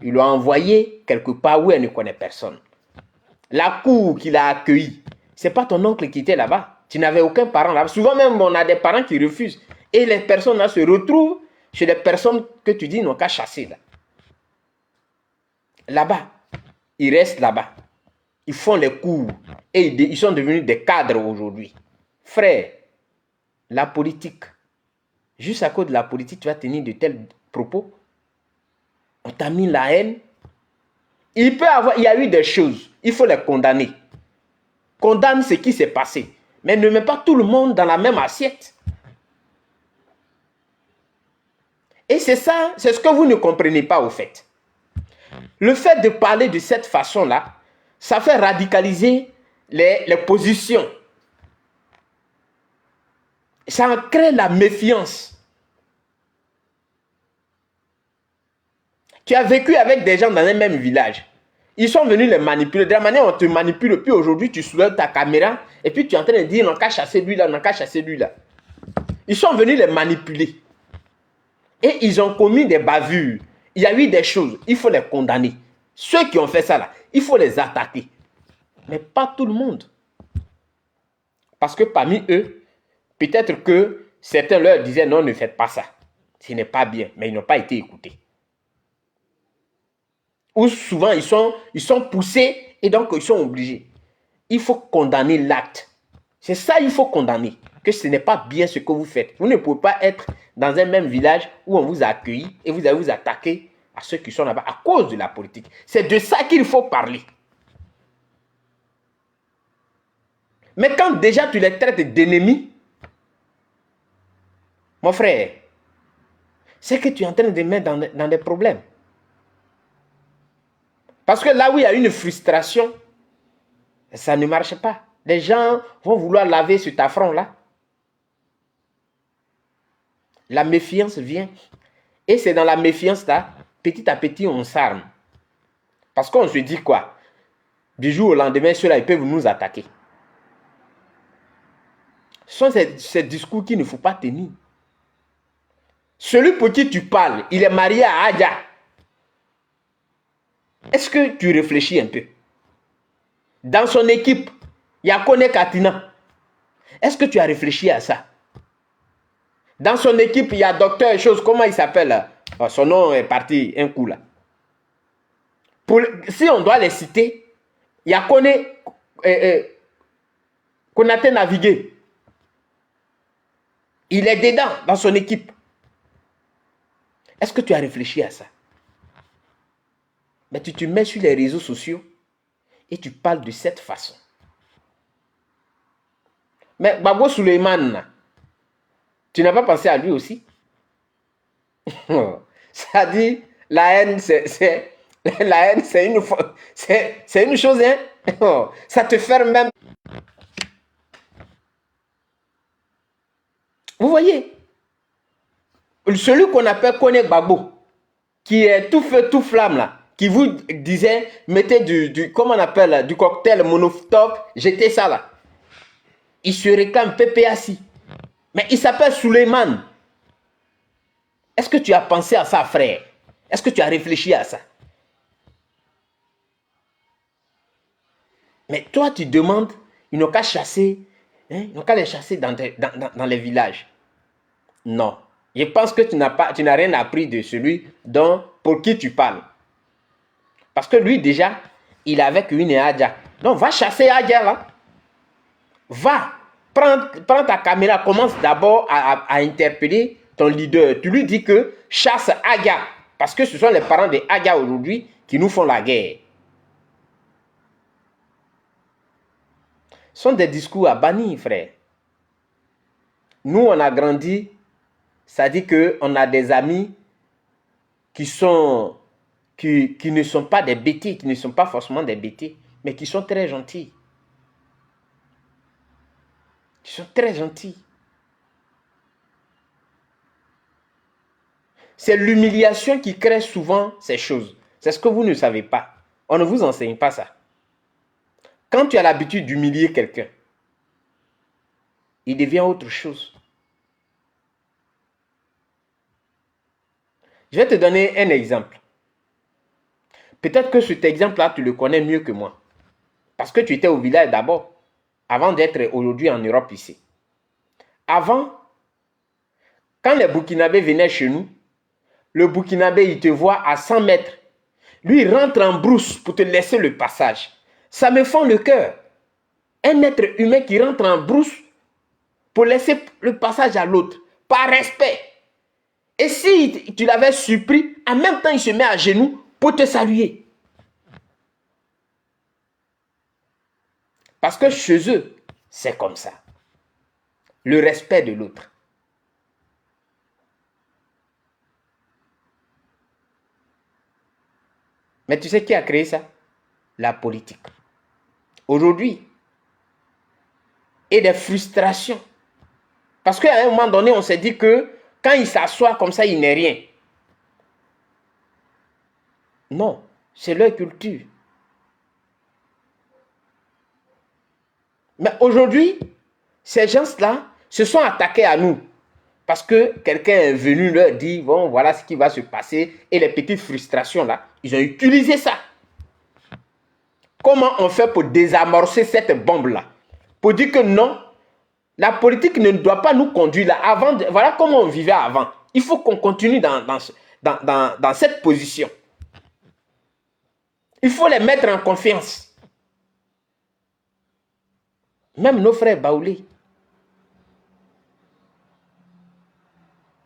il l'a envoyé quelque part où elle ne connaît personne. La cour qu'il a accueillie, c'est pas ton oncle qui était là-bas. Tu n'avais aucun parent là-bas. Souvent même, on a des parents qui refusent. Et les personnes là se retrouvent chez les personnes que tu dis n'ont qu'à chasser là. Là-bas, ils restent là-bas. Ils font les cours et ils sont devenus des cadres aujourd'hui. Frère, la politique, juste à cause de la politique, tu vas tenir de tels propos. On t'a mis la haine. Il y a eu des choses, il faut les condamner. Condamne ce qui s'est passé. Mais ne mets pas tout le monde dans la même assiette. Et c'est ça, c'est ce que vous ne comprenez pas au fait. Le fait de parler de cette façon-là, ça fait radicaliser les positions. Ça crée la méfiance. Tu as vécu avec des gens dans un même village. Ils sont venus les manipuler. De la manière on te manipule, puis aujourd'hui tu soulèves ta caméra et puis tu es en train de dire on n'a qu'à chasser lui là, on n'a qu'à chasser lui là. Ils sont venus les manipuler. Et ils ont commis des bavures. Il y a eu des choses, il faut les condamner. Ceux qui ont fait ça là, il faut les attaquer. Mais pas tout le monde. Parce que parmi eux, peut-être que certains leur disaient non, ne faites pas ça. Ce n'est pas bien, mais ils n'ont pas été écoutés. Où souvent ils sont poussés et donc ils sont obligés. Il faut condamner l'acte. C'est ça qu'il faut condamner. Que ce n'est pas bien ce que vous faites. Vous ne pouvez pas être dans un même village où on vous a accueilli et vous allez vous attaquer à ceux qui sont là-bas à cause de la politique. C'est de ça qu'il faut parler. Mais quand déjà tu les traites d'ennemis, mon frère, c'est que tu es en train de les mettre dans des problèmes. Parce que là où il y a une frustration, ça ne marche pas. Les gens vont vouloir laver cet affront-là. La méfiance vient. Et c'est dans la méfiance-là, petit à petit, on s'arme. Parce qu'on se dit quoi? Du jour au lendemain, ceux-là, ils peuvent nous attaquer. Ce sont ces discours qu'il ne faut pas tenir. Celui pour qui tu parles, il est marié à Adja. Est-ce que tu réfléchis un peu? Dans son équipe, il y a Kone Katina. Est-ce que tu as réfléchi à ça? Dans son équipe, il y a docteur chose, comment il s'appelle? Oh, son nom est parti un coup là. Si on doit les citer, il y a Konaté Navigué. Il est dedans, dans son équipe. Est-ce que tu as réfléchi à ça? Mais tu te mets sur les réseaux sociaux et tu parles de cette façon. Mais Babo Suleiman, tu n'as pas pensé à lui aussi? Ça dit, la haine, c'est une chose, hein? Ça te ferme même. Vous voyez? Celui qu'on appelle Kone Babo, qui est tout feu, tout flamme là, qui vous disait, mettez comment on appelle, du cocktail Molotov, jetez ça là. Il se réclame PPAC. Mais il s'appelle Suleiman. Est-ce que tu as pensé à ça, frère? Est-ce que tu as réfléchi à ça? Mais toi, tu demandes, ils n'ont qu'à chasser, hein, ils n'ont qu'à les chasser dans les villages. Non. Je pense que tu n'as rien appris de celui pour qui tu parles. Parce que lui, déjà, il est avec une Adja. Donc, va chasser Adja, là. Va. Prends ta caméra. Commence d'abord à interpeller ton leader. Tu lui dis que chasse Adja. Parce que ce sont les parents de Adja aujourd'hui qui nous font la guerre. Ce sont des discours à bannir, frère. Nous, on a grandi. Ça dit qu'on a des amis qui ne sont pas des bêtis, qui ne sont pas forcément des bêtis, mais qui sont très gentils. Ils sont très gentils. C'est l'humiliation qui crée souvent ces choses. C'est ce que vous ne savez pas. On ne vous enseigne pas ça. Quand tu as l'habitude d'humilier quelqu'un, il devient autre chose. Je vais te donner un exemple. Peut-être que cet exemple-là, tu le connais mieux que moi. Parce que tu étais au village d'abord, avant d'être aujourd'hui en Europe ici. Avant, quand les Burkinabés venaient chez nous, le Burkinabé, il te voit à 100 mètres. Lui, il rentre en brousse pour te laisser le passage. Ça me fend le cœur. Un être humain qui rentre en brousse pour laisser le passage à l'autre, par respect. Et si tu l'avais surpris, en même temps, il se met à genoux pour te saluer. Parce que chez eux, c'est comme ça. Le respect de l'autre. Mais tu sais qui a créé ça? La politique. Aujourd'hui, et des frustrations. Parce qu'à un moment donné, on s'est dit que quand il s'assoit comme ça, il n'est rien. Non, c'est leur culture. Mais aujourd'hui, ces gens-là se sont attaqués à nous. Parce que quelqu'un est venu leur dire, bon, voilà ce qui va se passer. Et les petites frustrations là, ils ont utilisé ça. Comment on fait pour désamorcer cette bombe-là? Pour dire que non, la politique ne doit pas nous conduire là. Voilà comment on vivait avant. Il faut qu'on continue dans cette position. Il faut les mettre en confiance. Même nos frères baoulés.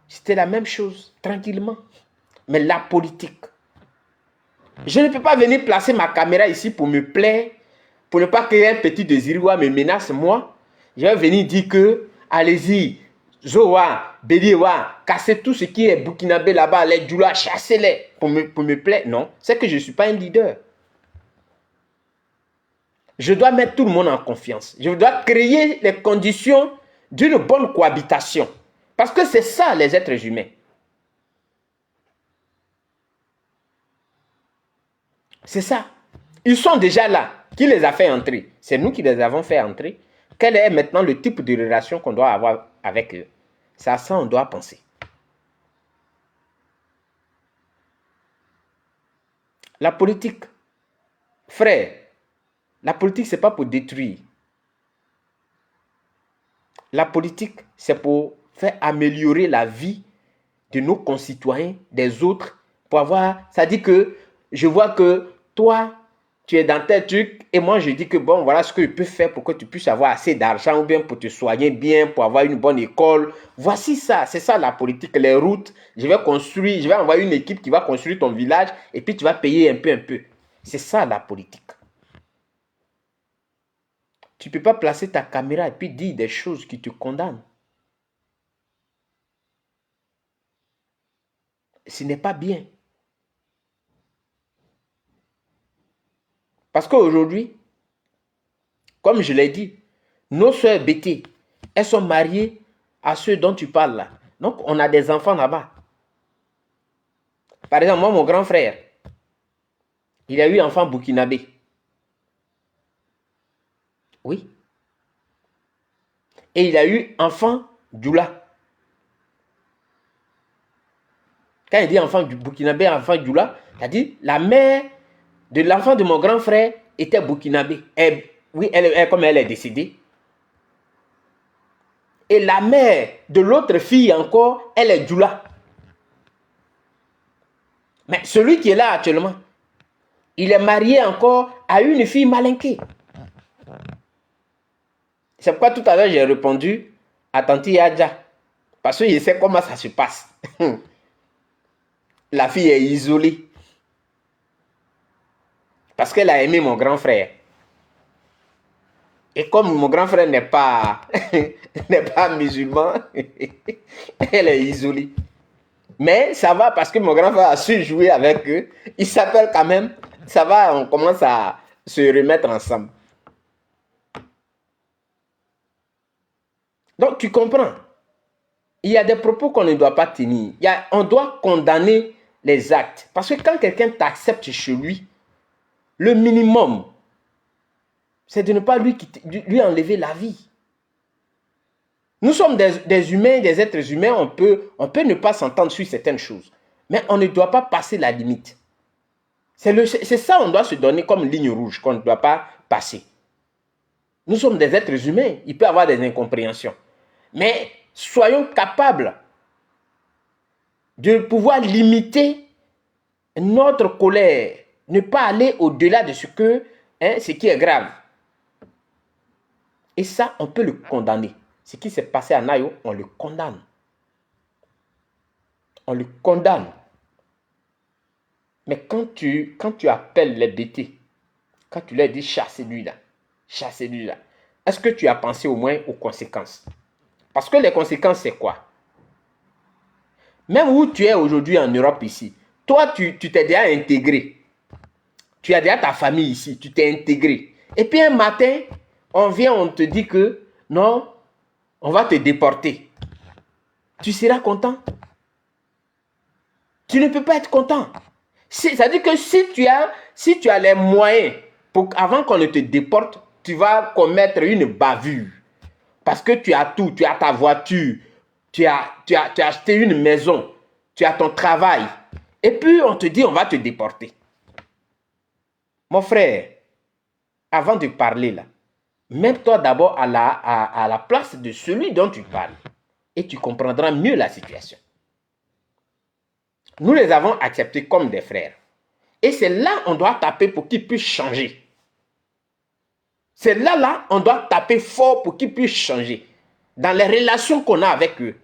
C'était la même chose, tranquillement. Mais la politique. Je ne peux pas venir placer ma caméra ici pour me plaire, pour ne pas que un petit Désirwa me menace moi. Je vais venir dire que, allez-y, Zowa, Béliwa, cassez tout ce qui est Burkinabé là-bas, les Djoula, chassez-les pour me plaire. Non, c'est que je ne suis pas un leader. Je dois mettre tout le monde en confiance. Je dois créer les conditions d'une bonne cohabitation. Parce que c'est ça les êtres humains. C'est ça. Ils sont déjà là. Qui les a fait entrer? C'est nous qui les avons fait entrer. Quel est maintenant le type de relation qu'on doit avoir avec eux? C'est à ça qu'on doit penser. La politique, frère, la politique, ce n'est pas pour détruire. La politique, c'est pour faire améliorer la vie de nos concitoyens, des autres, pour avoir... Ça dit que je vois que toi, tu es dans tel truc, et moi je dis que bon, voilà ce que je peux faire pour que tu puisses avoir assez d'argent, ou bien pour te soigner bien, pour avoir une bonne école. Voici ça, c'est ça la politique, les routes. Je vais construire, je vais envoyer une équipe qui va construire ton village, et puis tu vas payer un peu. C'est ça la politique. Tu ne peux pas placer ta caméra et puis dire des choses qui te condamnent. Ce n'est pas bien. Parce qu'aujourd'hui, comme je l'ai dit, nos soeurs bêtées, elles sont mariées à ceux dont tu parles là. Donc, on a des enfants là-bas. Par exemple, moi, mon grand frère, il a eu un enfant burkinabé. Oui. Et il a eu enfant djoula. Quand il dit enfant du burkinabé, enfant djoula, c'est-à-dire la mère de l'enfant de mon grand frère était burkinabé. Oui, comme elle est décédée. Et la mère de l'autre fille encore, elle est djoula. Mais celui qui est là actuellement, il est marié encore à une fille malinquée. C'est pourquoi tout à l'heure j'ai répondu à Tanti Yadja. Parce que je sais comment ça se passe. La fille est isolée. Parce qu'elle a aimé mon grand frère. Et comme mon grand frère n'est pas musulman, elle est isolée. Mais ça va parce que mon grand frère a su jouer avec eux. Il s'appelle quand même. Ça va, on commence à se remettre ensemble. Donc tu comprends. Il y a des propos qu'on ne doit pas tenir. On doit condamner les actes. Parce que quand quelqu'un t'accepte chez lui, le minimum, c'est de ne pas lui enlever la vie. Nous sommes des humains, des êtres humains, on peut ne pas s'entendre sur certaines choses. Mais on ne doit pas passer la limite. C'est ça qu'on doit se donner comme ligne rouge, qu'on ne doit pas passer. Nous sommes des êtres humains, il peut y avoir des incompréhensions. Mais soyons capables de pouvoir limiter notre colère, ne pas aller au-delà de ce qui est grave. Et ça, on peut le condamner. Ce qui s'est passé à Nayo, on le condamne. On le condamne. Mais quand tu appelles les bêtés, quand tu leur dis chassez-lui là, est-ce que tu as pensé au moins aux conséquences? Parce que les conséquences, c'est quoi? Même où tu es aujourd'hui en Europe ici, toi, tu t'es déjà intégré. Tu as déjà ta famille ici, tu t'es intégré. Et puis un matin, on te dit que non, on va te déporter. Tu seras content? Tu ne peux pas être content. C'est-à-dire que si tu as les moyens, avant qu'on ne te déporte, tu vas commettre une bavure. Parce que tu as tout, tu as ta voiture, tu as acheté une maison, tu as ton travail. Et puis on te dit on va te déporter. Mon frère, avant de parler là, mets-toi d'abord à la place de celui dont tu parles. Et tu comprendras mieux la situation. Nous les avons acceptés comme des frères. Et c'est là on doit taper pour qu'ils puissent changer. C'est là on doit taper fort pour qu'ils puissent changer. Dans les relations qu'on a avec eux.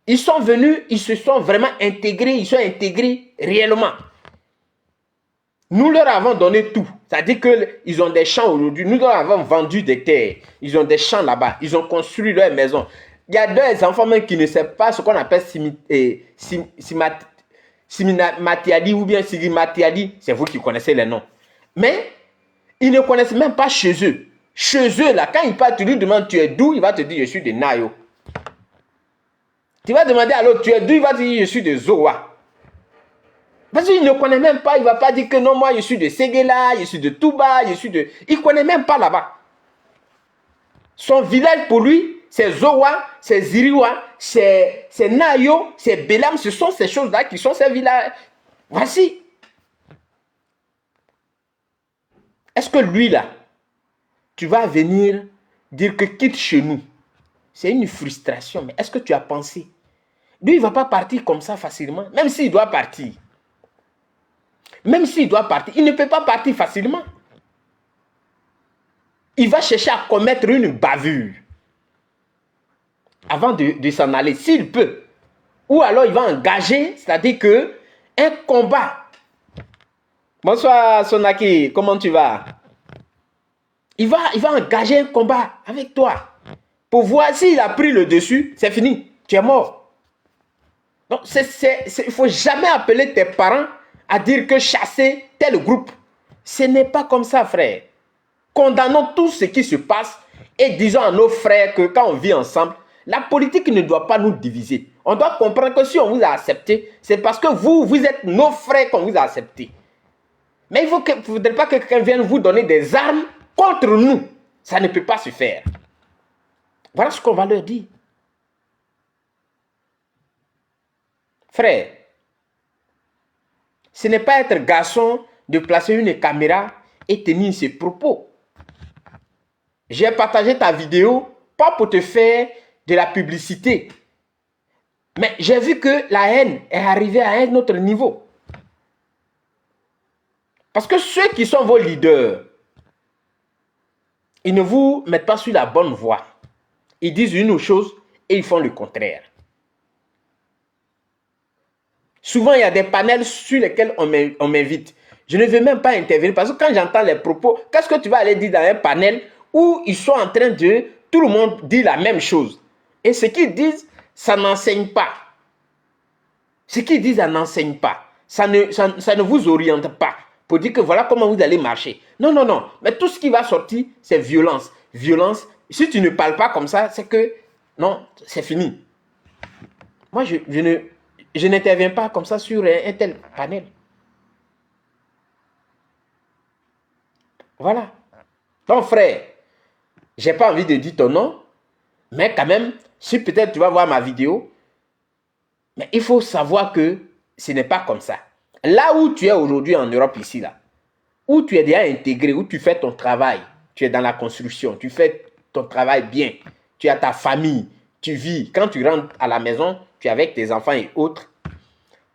Ils sont venus, ils se sont vraiment intégrés, ils sont intégrés réellement. Nous leur avons donné tout. C'est-à-dire qu'ils ont des champs aujourd'hui. Nous leur avons vendu des terres. Ils ont des champs là-bas. Ils ont construit leur maison. Il y a des enfants même qui ne savent pas ce qu'on appelle Siminatiadi ou bien Sirimatiadi. C'est vous qui connaissez les noms. Mais ils ne connaissent même pas chez eux. Chez eux, là, quand ils partent, tu lui demandes tu es d'où, il va te dire je suis de Nayo. Tu vas demander à l'autre tu es d'où, il va te dire je suis de Zoa. Parce qu'il ne connaît même pas, il ne va pas dire que non, moi je suis de Séguéla, je suis de Touba, je suis de... Il ne connaît même pas là-bas. Son village pour lui, c'est Zowa, c'est Ziriwa, c'est Nayo, c'est Belam, ce sont ces choses-là qui sont ces villages. Voici. Est-ce que lui là, tu vas venir dire que quitte chez nous? C'est une frustration, mais est-ce que tu as pensé? Lui, il ne va pas partir comme ça facilement, même s'il doit partir. Même s'il doit partir, il ne peut pas partir facilement. Il va chercher à commettre une bavure avant de s'en aller, s'il peut. Ou alors il va engager, c'est-à-dire que un combat. Bonsoir Sonaki, comment tu vas? Il va engager un combat avec toi. Pour voir s'il a pris le dessus, c'est fini, tu es mort. Donc il ne faut jamais appeler tes parents à dire que chasser tel groupe. Ce n'est pas comme ça, frère. Condamnons tout ce qui se passe et disons à nos frères que quand on vit ensemble, la politique ne doit pas nous diviser. On doit comprendre que si on vous a accepté, c'est parce que vous êtes nos frères qu'on vous a accepté. Mais il ne faudrait pas que quelqu'un vienne vous donner des armes contre nous. Ça ne peut pas se faire. Voilà ce qu'on va leur dire. Frère, ce n'est pas être garçon de placer une caméra et tenir ses propos. J'ai partagé ta vidéo, pas pour te faire de la publicité. Mais j'ai vu que la haine est arrivée à un autre niveau. Parce que ceux qui sont vos leaders, ils ne vous mettent pas sur la bonne voie. Ils disent une chose et ils font le contraire. Souvent, il y a des panels sur lesquels on m'invite. Je ne veux même pas intervenir parce que quand j'entends les propos, qu'est-ce que tu vas aller dire dans un panel où ils sont en train de... Tout le monde dit la même chose. Et ce qu'ils disent, ça n'enseigne pas. Ce qu'ils disent, ça n'enseigne pas. Ça ne vous oriente pas pour dire que voilà comment vous allez marcher. Non, non, non. Mais tout ce qui va sortir, c'est violence. Violence. Si tu ne parles pas comme ça, c'est que... Non, c'est fini. Moi, je n'interviens pas comme ça sur un tel panel. Voilà. Donc, frère, j'ai pas envie de dire ton nom, mais quand même, si peut-être tu vas voir ma vidéo, mais il faut savoir que ce n'est pas comme ça. Là où tu es aujourd'hui en Europe, ici, là, où tu es déjà intégré, où tu fais ton travail, tu es dans la construction, tu fais ton travail bien, tu as ta famille, tu vis. Quand tu rentres à la maison, tu es avec tes enfants et autres.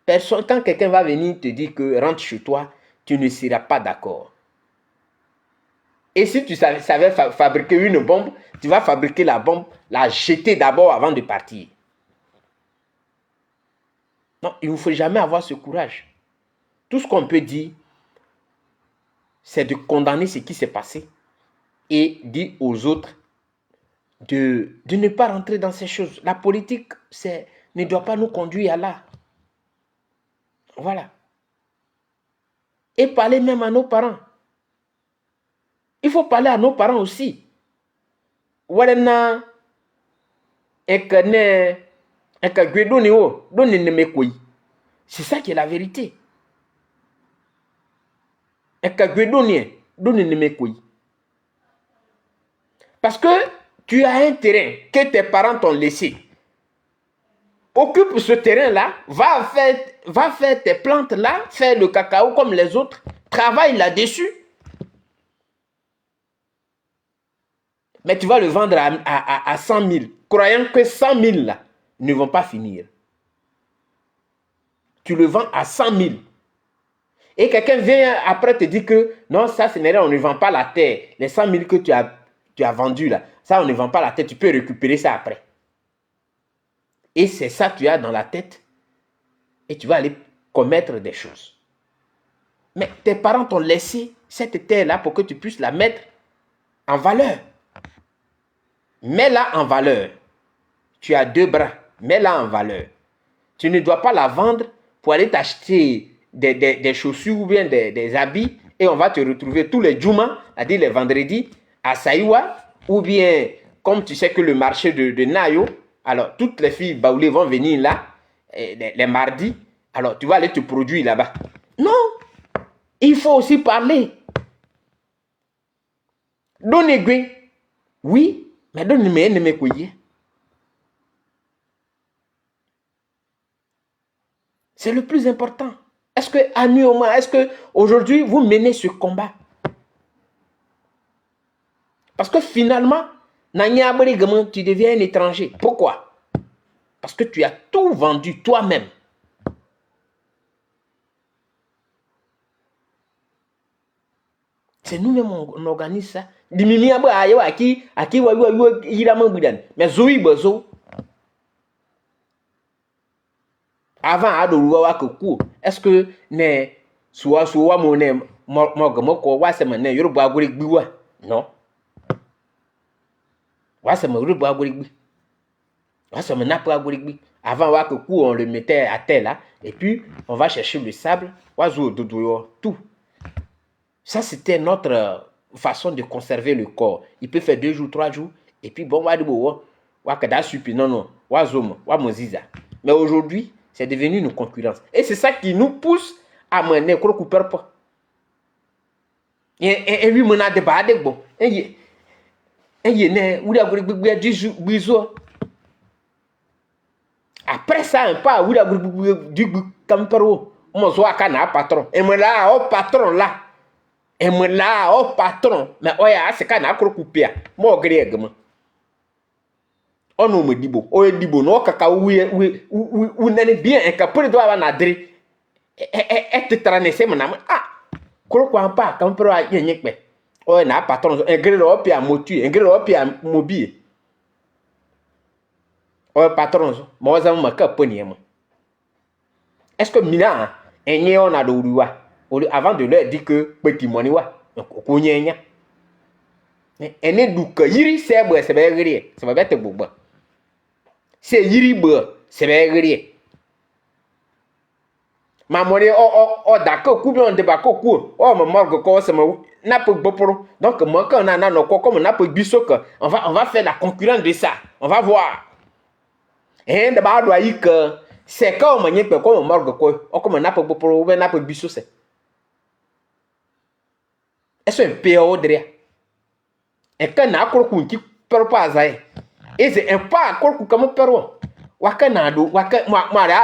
Quand quelqu'un va venir te dire que rentre chez toi, tu ne seras pas d'accord. Et si tu savais fabriquer une bombe, tu vas fabriquer la bombe, la jeter d'abord avant de partir. Non, il ne faut jamais avoir ce courage. Tout ce qu'on peut dire, c'est de condamner ce qui s'est passé et dire aux autres de ne pas rentrer dans ces choses. La politique ne doit pas nous conduire à là. Voilà. Et parler même à nos parents. Il faut parler à nos parents aussi. C'est ça qui est la vérité. Parce que tu as un terrain que tes parents t'ont laissé. Occupe ce terrain-là, va faire tes plantes-là, faire le cacao comme les autres, travaille là-dessus. Mais tu vas le vendre à 100 000, croyant que 100 000 là ne vont pas finir. tu le vends à 100 000. Et quelqu'un vient après te dire que non, ça, ce n'est rien, on ne vend pas la terre. Les 100 000 que tu as vendu là, ça, on ne vend pas la terre, tu peux récupérer ça après. Et c'est ça que tu as dans la tête. Et tu vas aller commettre des choses. Mais tes parents t'ont laissé cette terre-là pour que tu puisses la mettre en valeur. Mets-la en valeur. Tu as 2 bras, mets-la en valeur. Tu ne dois pas la vendre pour aller t'acheter des chaussures ou bien des habits et on va te retrouver tous les Djouma, c'est-à-dire les vendredis, à Saïwa, ou bien, comme tu sais que le marché de Nayo, alors toutes les filles baoulées vont venir là, les mardis, alors tu vas aller te produire là-bas. Non, il faut aussi parler. Donnez-moi, oui, mais donnez-moi quoi. C'est le plus important. Est-ce que, annuellement, est-ce que aujourd'hui vous menez ce combat? Parce que finalement, tu deviens un étranger. Pourquoi? Parce que tu as tout vendu toi-même. C'est nous-mêmes on organise ça. Mais Zoui Bozo. Avant, est-ce que ne soit mon non. Avant, on le mettait à terre là, et puis on va chercher le sable, tout. Ça, c'était notre façon de conserver le corps. Il peut faire 2 jours, 3 jours, et puis bon, mais aujourd'hui, c'est devenu une concurrence. Et c'est ça qui nous pousse à mener pas. Et lui, mon a débat bon. Après ça, un pas, du campero, on se patron. Et moi là, au patron là. Et moi là, au patron. Mais oya, c'est quand on a coupé. Moi, greg. On me dit bon. On dit bon, non, kaka, oui, bien, et qu'après, doit avoir nadré. Et te traverser, mon âme. Ah, quoi, pas, campero, a y a oh, na patron, un gré op à motu, un gré op à mobile. Oh, patron, moi, ça m'a capé. Est-ce que Mina, on a de avant de leur dire que petit money, on y a. Et ne doute que Yiri, c'est bon, c'est bien gré, ça va être beau. C'est Yiri, c'est bien gré. Ma monnaie, d'accord, combien de débat, oh, ma morgue, quoi, c'est mon. Donc, moi, quand on a nos quoi, comme on a pour on va faire la concurrence de ça. On va voir. Et d'abord, doit y que c'est quand on peut comme on morgue quoi, comme on a pour on a pour biso c'est. Est-ce un PO derrière? Et quand on a quoi qui peut pas ça. Et c'est un pas quoi comme perro. Wakanado, moi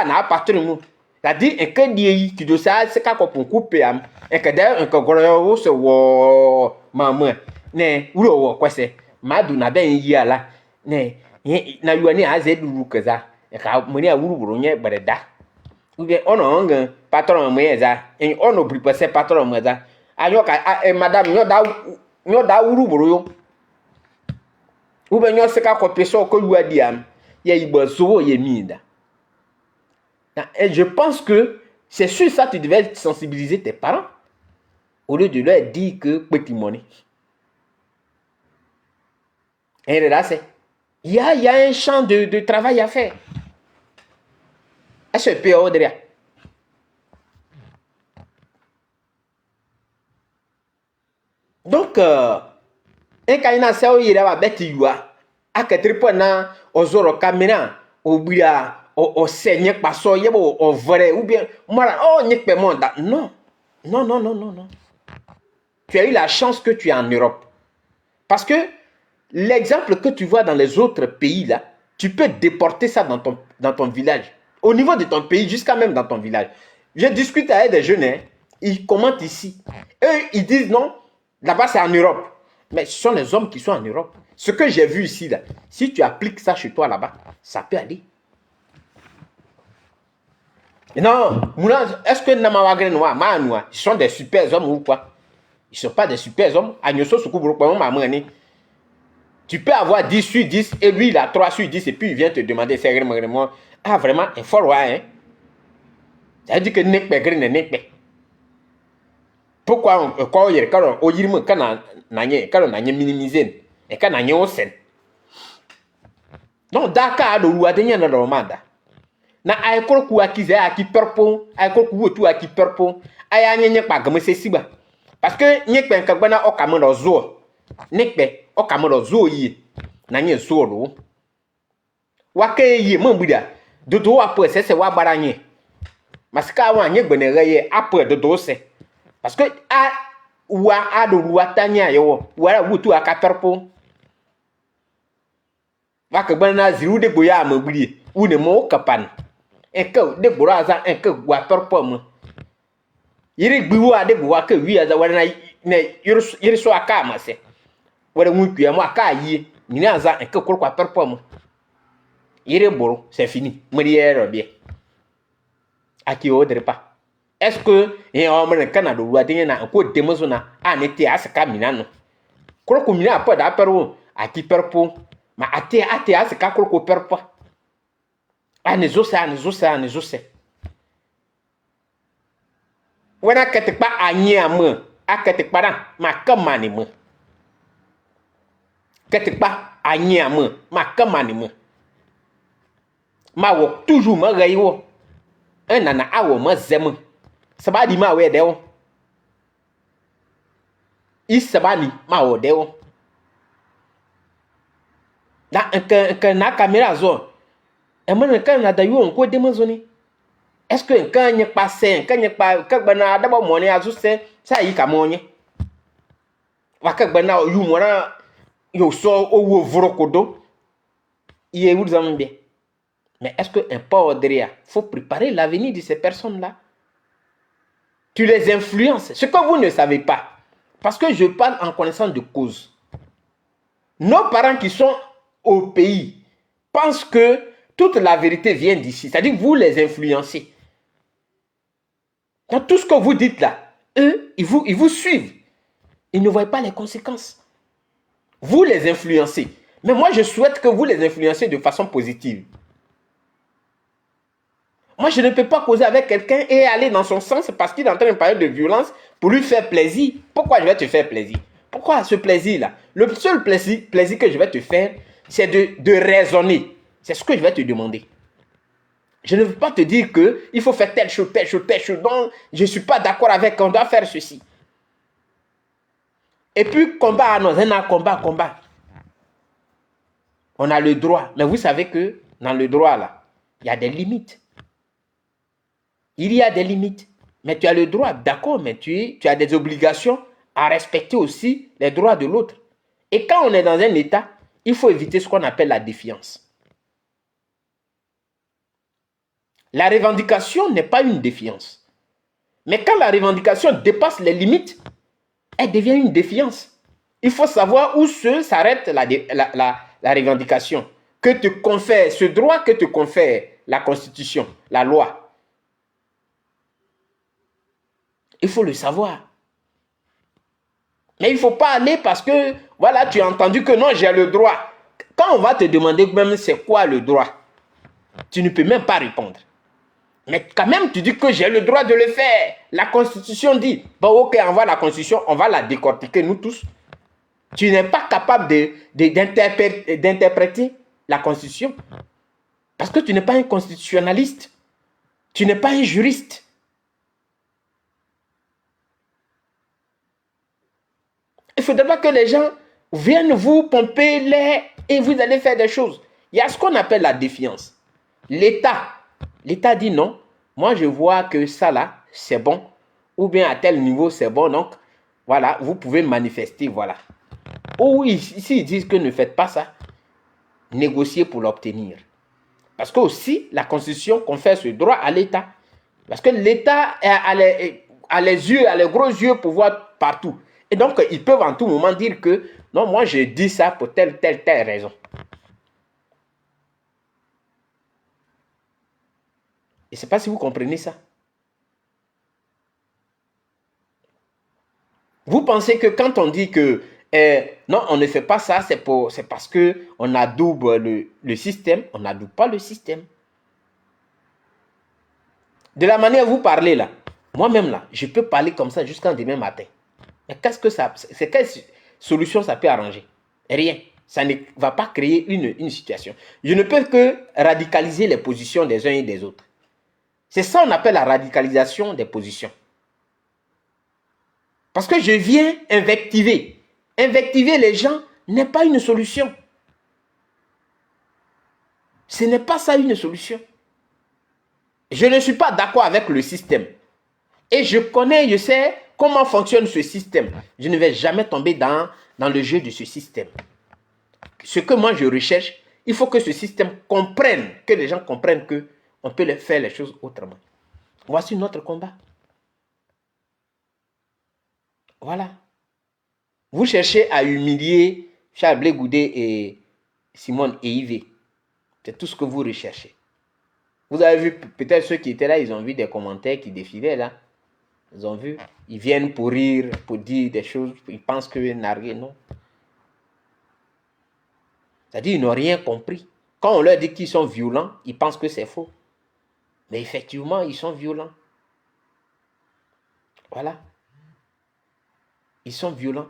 na patron. C'est-à-dire un que dit tu dois ça c'est quand pour couper am. Et que d'ailleurs un gros se wo maman. Ne, ulo quoi c'est. Madu na ben yi ala. Ne, na yuani azeduru kaza. E ka moni a wuru nye breda. Ou bien on a patron moyeza. Et on n'oublie pas c'est patron moyeza. Ayoka madame nyo da wuru yo. Ou bien nyo se ka ko peso ko luadi am. Ya ibozo ye minda. Et je pense que c'est sur ça que tu devais sensibiliser tes parents au lieu de leur dire que petit money. Et là, c'est il y a un champ de travail à faire. Est-ce que tu peux dire? Donc, un caïna c'est où il va bêter youa. À quatre points na ozoro caméra au bia au seigneur passo yebo au vrai ou bien moi oh n'y pe monde non. Tu as eu la chance que tu es en Europe. Parce que l'exemple que tu vois dans les autres pays là, tu peux déporter ça dans ton village. Au niveau de ton pays, jusqu'à même dans ton village. Je discute avec des jeunes, hein, ils commentent ici. Eux, ils disent non, là-bas c'est en Europe. Mais ce sont les hommes qui sont en Europe. Ce que j'ai vu ici, là, si tu appliques ça chez toi là-bas, ça peut aller. Non, est-ce que Namawagre Noa, Manoua, ils sont des super hommes ou quoi? Ils ne sont pas des super hommes. Tu peux avoir 10 sur 10 et lui il a 3 sur 10 et puis il vient te demander c'est vraiment. Ah, vraiment, un fort roi, hein? Ça veut dire que n'est pas. Pourquoi on y a minimisé et quand on a sen. Donc, Dakar, le roi de Yana Romanda. Na ay kol ku akize aki perpo ay kol ku wotu aki perpo ay anya pa gam se siba parce que nye pen ka gbana o kam no zo nekpe o kam no zo yi na nye zo ro wa ke yi mo buda dodo wa po se wa gbara nye masika wa nye gbene reye apo dodo se parce que a wa ado wa tanya yo wa wotu aka perpo wa ke gbana ziru de boya mo buri une mo kapan enke de boraza enke gwa perpom yiri gbiwa de gwa ke wi aza wala na yiri so aka mase wala nwuku am aka yi ni aza enke kwa perpom yiri boro c'est fini mriere bien aki odre pas est-ce que et on me kana do wa de na ko demozo na anete asaka minano ko mina pa da perwo aki perpo ma ate asaka ko perpo Anezose. Wena ketekpa anyame, aketekpa ma kamani me. Ketekpa anyame, ma kamani me. Ma wo toujours ma reiwo. Nana awo ma zeme. Sabadi ma we dewo. Isabani ma wo dewo. Da nke na kamera zo. Et moi, quand on a d'ailleurs encore des maisons, est-ce que quand il n'y a pas sain, quand il n'y a pas, quand on a d'abord monnaie à juste ça y est comme on y est. Quand on a eu moi, il sort au vrocodo, il est où vous en bien. Mais est-ce que un pas derrière, faut préparer l'avenir de ces personnes-là. Tu les influences. Ce que vous ne savez pas, parce que je parle en connaissance de cause. Nos parents qui sont au pays pensent que toute la vérité vient d'ici. C'est-à-dire que vous les influencez. Dans tout ce que vous dites là, eux, ils vous suivent. Ils ne voient pas les conséquences. Vous les influencez. Mais moi, je souhaite que vous les influencez de façon positive. Moi, je ne peux pas causer avec quelqu'un et aller dans son sens parce qu'il est en train de parler de violence pour lui faire plaisir. Pourquoi je vais te faire plaisir? Pourquoi ce plaisir-là? Le seul plaisir que je vais te faire, c'est de raisonner. C'est ce que je vais te demander. Je ne veux pas te dire qu'il faut faire telle chose. Donc, je ne suis pas d'accord avec qu'on doit faire ceci. Et puis, combat, combat. On a le droit. Mais vous savez que dans le droit, là, il y a des limites. Il y a des limites. Mais tu as le droit, d'accord, mais tu as des obligations à respecter aussi les droits de l'autre. Et quand on est dans un état, il faut éviter ce qu'on appelle la défiance. La revendication n'est pas une défiance. Mais quand la revendication dépasse les limites, elle devient une défiance. Il faut savoir où s'arrête la revendication. Que te confère, ce droit que te confère la Constitution, la loi. Il faut le savoir. Mais il ne faut pas aller parce que, voilà, tu as entendu que non, j'ai le droit. Quand on va te demander même c'est quoi le droit, tu ne peux même pas répondre. Mais quand même, tu dis que j'ai le droit de le faire. La Constitution dit, bon, ok, on va la Constitution, on va la décortiquer, nous tous. Tu n'es pas capable d'interpréter la Constitution. Parce que tu n'es pas un constitutionnaliste. Tu n'es pas un juriste. Il ne faudrait pas que les gens viennent vous pomper l'air et vous allez faire des choses. Il y a ce qu'on appelle la défiance. L'État dit non, moi je vois que ça là, c'est bon, ou bien à tel niveau c'est bon, donc voilà, vous pouvez manifester, voilà. Ou ici ils disent que ne faites pas ça, négociez pour l'obtenir. Parce que aussi, la Constitution confère ce droit à l'État. Parce que l'État a les gros yeux pour voir partout. Et donc, ils peuvent en tout moment dire que non, moi je dis ça pour telle raison. Je ne sais pas si vous comprenez ça. Vous pensez que quand on dit que non, on ne fait pas ça, c'est parce qu'on adoube le système. On n'adoube pas le système. De la manière où vous parlez là, moi-même là, je peux parler comme ça jusqu'en demain matin. Mais quelle solution ça peut arranger? Rien. Ça ne va pas créer une situation. Je ne peux que radicaliser les positions des uns et des autres. C'est ça qu'on appelle la radicalisation des positions. Parce que je viens invectiver. Invectiver les gens n'est pas une solution. Ce n'est pas ça une solution. Je ne suis pas d'accord avec le système. Et je sais comment fonctionne ce système. Je ne vais jamais tomber dans le jeu de ce système. Ce que moi je recherche, il faut que ce système comprenne, que les gens comprennent qu'on peut faire les choses autrement. Voici notre combat. Voilà. Vous cherchez à humilier Charles Blé Goudé et Simone et Yves. C'est tout ce que vous recherchez. Vous avez vu, peut-être ceux qui étaient là, ils ont vu des commentaires qui défilaient là. Ils ont vu. Ils viennent pour rire, pour dire des choses. Ils pensent que narguer, non. C'est-à-dire, ils n'ont rien compris. Quand on leur dit qu'ils sont violents, ils pensent que c'est faux. Mais effectivement, ils sont violents. Voilà. Ils sont violents.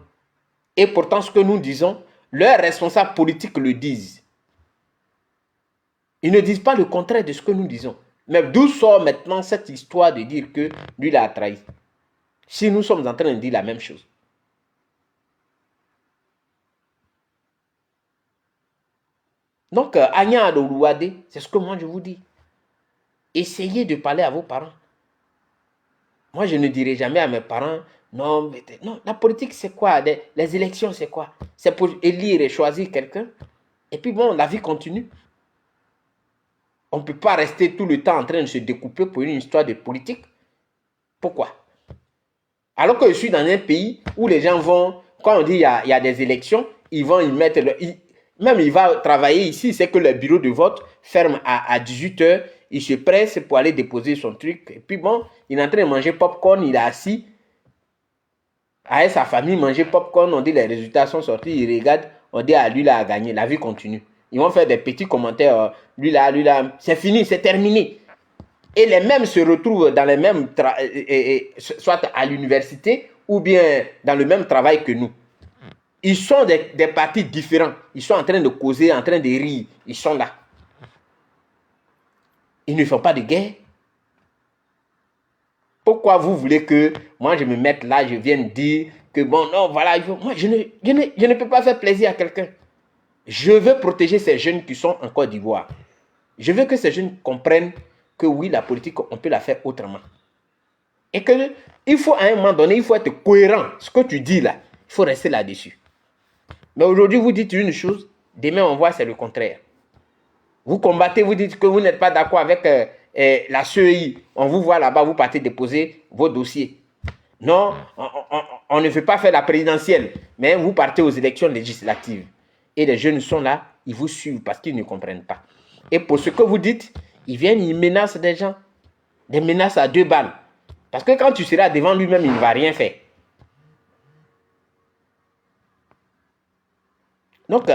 Et pourtant, ce que nous disons, leurs responsables politiques le disent. Ils ne disent pas le contraire de ce que nous disons. Mais d'où sort maintenant cette histoire de dire que lui l'a trahi? Si nous sommes en train de dire la même chose. Donc, Anya Adolouade, c'est ce que moi je vous dis. Essayez de parler à vos parents. Moi, je ne dirai jamais à mes parents, non, la politique, c'est quoi? Les élections, c'est quoi? C'est pour élire et choisir quelqu'un. Et puis bon, la vie continue. On ne peut pas rester tout le temps en train de se découper pour une histoire de politique. Pourquoi? Alors que je suis dans un pays où les gens vont, quand on dit il y a des élections, ils vont y mettre, même il va travailler ici, c'est que le bureau de vote ferme à 18h, il se presse pour aller déposer son truc. Et puis bon, il est en train de manger popcorn, il est assis, avec sa famille, manger popcorn, on dit les résultats sont sortis, il regarde, on dit lui là a gagné, la vie continue. Ils vont faire des petits commentaires, lui là, c'est fini, c'est terminé. Et les mêmes se retrouvent dans les mêmes, soit à l'université ou bien dans le même travail que nous. Ils sont des partis différents. Ils sont en train de causer, en train de rire. Ils sont là. Ils ne font pas de guerre. Pourquoi vous voulez que moi je me mette là, je vienne dire que bon, non, voilà, moi je ne peux pas faire plaisir à quelqu'un. Je veux protéger ces jeunes qui sont en Côte d'Ivoire. Je veux que ces jeunes comprennent que oui, la politique, on peut la faire autrement. Et qu'il faut à un moment donné, il faut être cohérent. Ce que tu dis là, il faut rester là-dessus. Mais aujourd'hui, vous dites une chose, demain on voit c'est le contraire. Vous combattez, vous dites que vous n'êtes pas d'accord avec la CEI. On vous voit là-bas, vous partez déposer vos dossiers. Non, on ne veut pas faire la présidentielle, mais vous partez aux élections législatives. Et les jeunes sont là, ils vous suivent parce qu'ils ne comprennent pas. Et pour ce que vous dites, ils viennent, ils menacent des gens. Des menaces à 2 balles. Parce que quand tu seras devant lui-même, il ne va rien faire. Donc,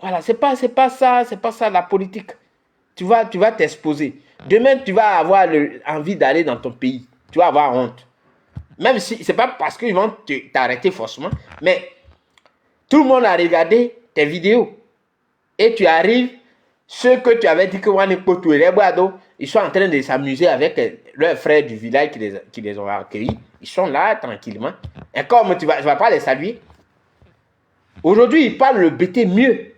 voilà, c'est pas ça la politique. Tu vas t'exposer. Demain, tu vas avoir envie d'aller dans ton pays. Tu vas avoir honte. Même si c'est pas parce qu'ils vont t'arrêter forcément, mais tout le monde a regardé tes vidéos. Et tu arrives, ceux que tu avais dit que ils sont en train de s'amuser avec leurs frères du village qui les ont accueillis. Ils sont là tranquillement. Et comme tu vas pas les saluer. Aujourd'hui, ils parlent le BT mieux.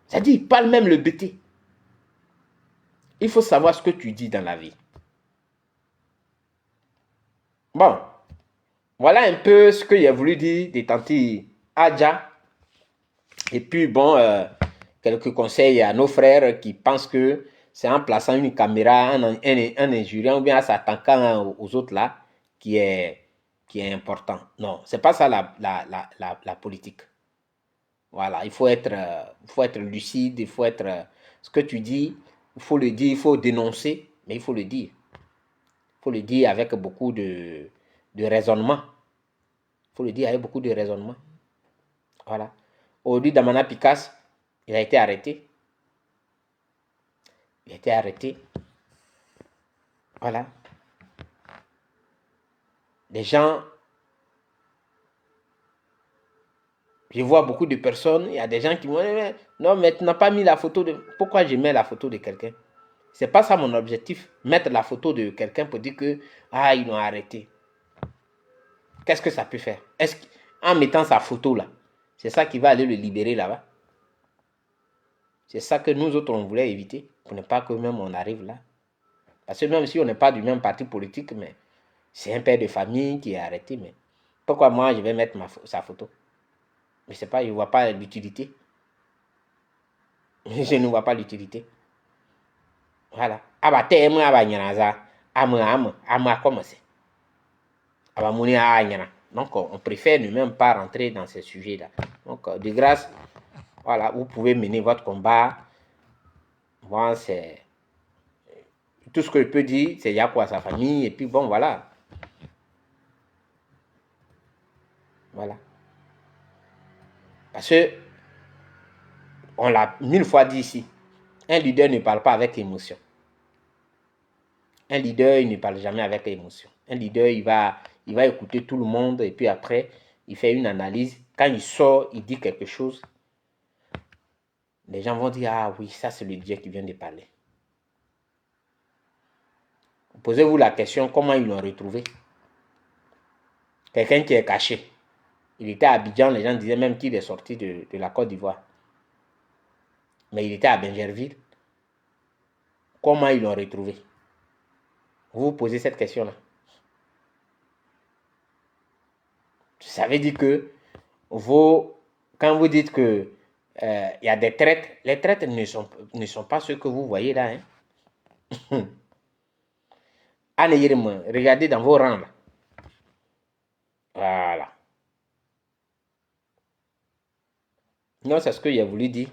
C'est-à-dire, ils parlent même le BT. Il faut savoir ce que tu dis dans la vie. Bon, voilà un peu ce que j'ai voulu dire des tantis Adja. Et puis, bon, quelques conseils à nos frères qui pensent que c'est en plaçant une caméra, en injuriant ou bien en s'attaquant aux autres là, qui est important. Non, c'est pas ça la politique. Voilà, il faut être lucide, il faut être... ce que tu dis, Il faut le dire, il faut dénoncer, mais il faut le dire. Il faut le dire avec beaucoup de raisonnement. Il faut le dire avec beaucoup de raisonnement. Voilà. Aujourd'hui, Damana Picasse, il a été arrêté. Il a été arrêté. Voilà. Les gens, je vois beaucoup de personnes, il y a des gens qui me disent, non, mais tu n'as pas mis la photo de... Pourquoi je mets la photo de quelqu'un? C'est pas ça mon objectif. Mettre la photo de quelqu'un pour dire que, ah, ils l'ont arrêté. Qu'est-ce que ça peut faire? Est-ce qu'en mettant sa photo là, c'est ça qui va aller le libérer là-bas? C'est ça que nous autres, on voulait éviter, pour ne pas que même on arrive là. Parce que même si on n'est pas du même parti politique, mais c'est un père de famille qui est arrêté, mais pourquoi moi je vais mettre sa photo? Je ne sais pas, je ne vois pas l'utilité. Je ne vois pas l'utilité. Voilà. Donc, on préfère ne même pas rentrer dans ces sujets-là. Donc, de grâce, voilà, vous pouvez mener votre combat. Moi, c'est... Tout ce que je peux dire, c'est Yako à sa famille, et puis bon, voilà. Voilà. Parce que, on l'a 1000 fois dit ici, un leader ne parle pas avec émotion. Un leader, il ne parle jamais avec émotion. Un leader, il va écouter tout le monde, et puis après, il fait une analyse. Quand il sort, il dit quelque chose. Les gens vont dire, ah oui, ça c'est le leader qui vient de parler. Posez-vous la question, comment ils l'ont retrouvé? Quelqu'un qui est caché. Il était à Abidjan, les gens disaient même qu'il est sorti de la Côte d'Ivoire. Mais il était à Bingerville. Comment ils l'ont retrouvé? Vous vous posez cette question-là. Ça veut dire que quand vous dites que il y a des traites, les traites ne sont pas ceux que vous voyez là. Hein? Regardez dans vos rangs là. Voilà. Non, c'est ce que j'ai voulu dire.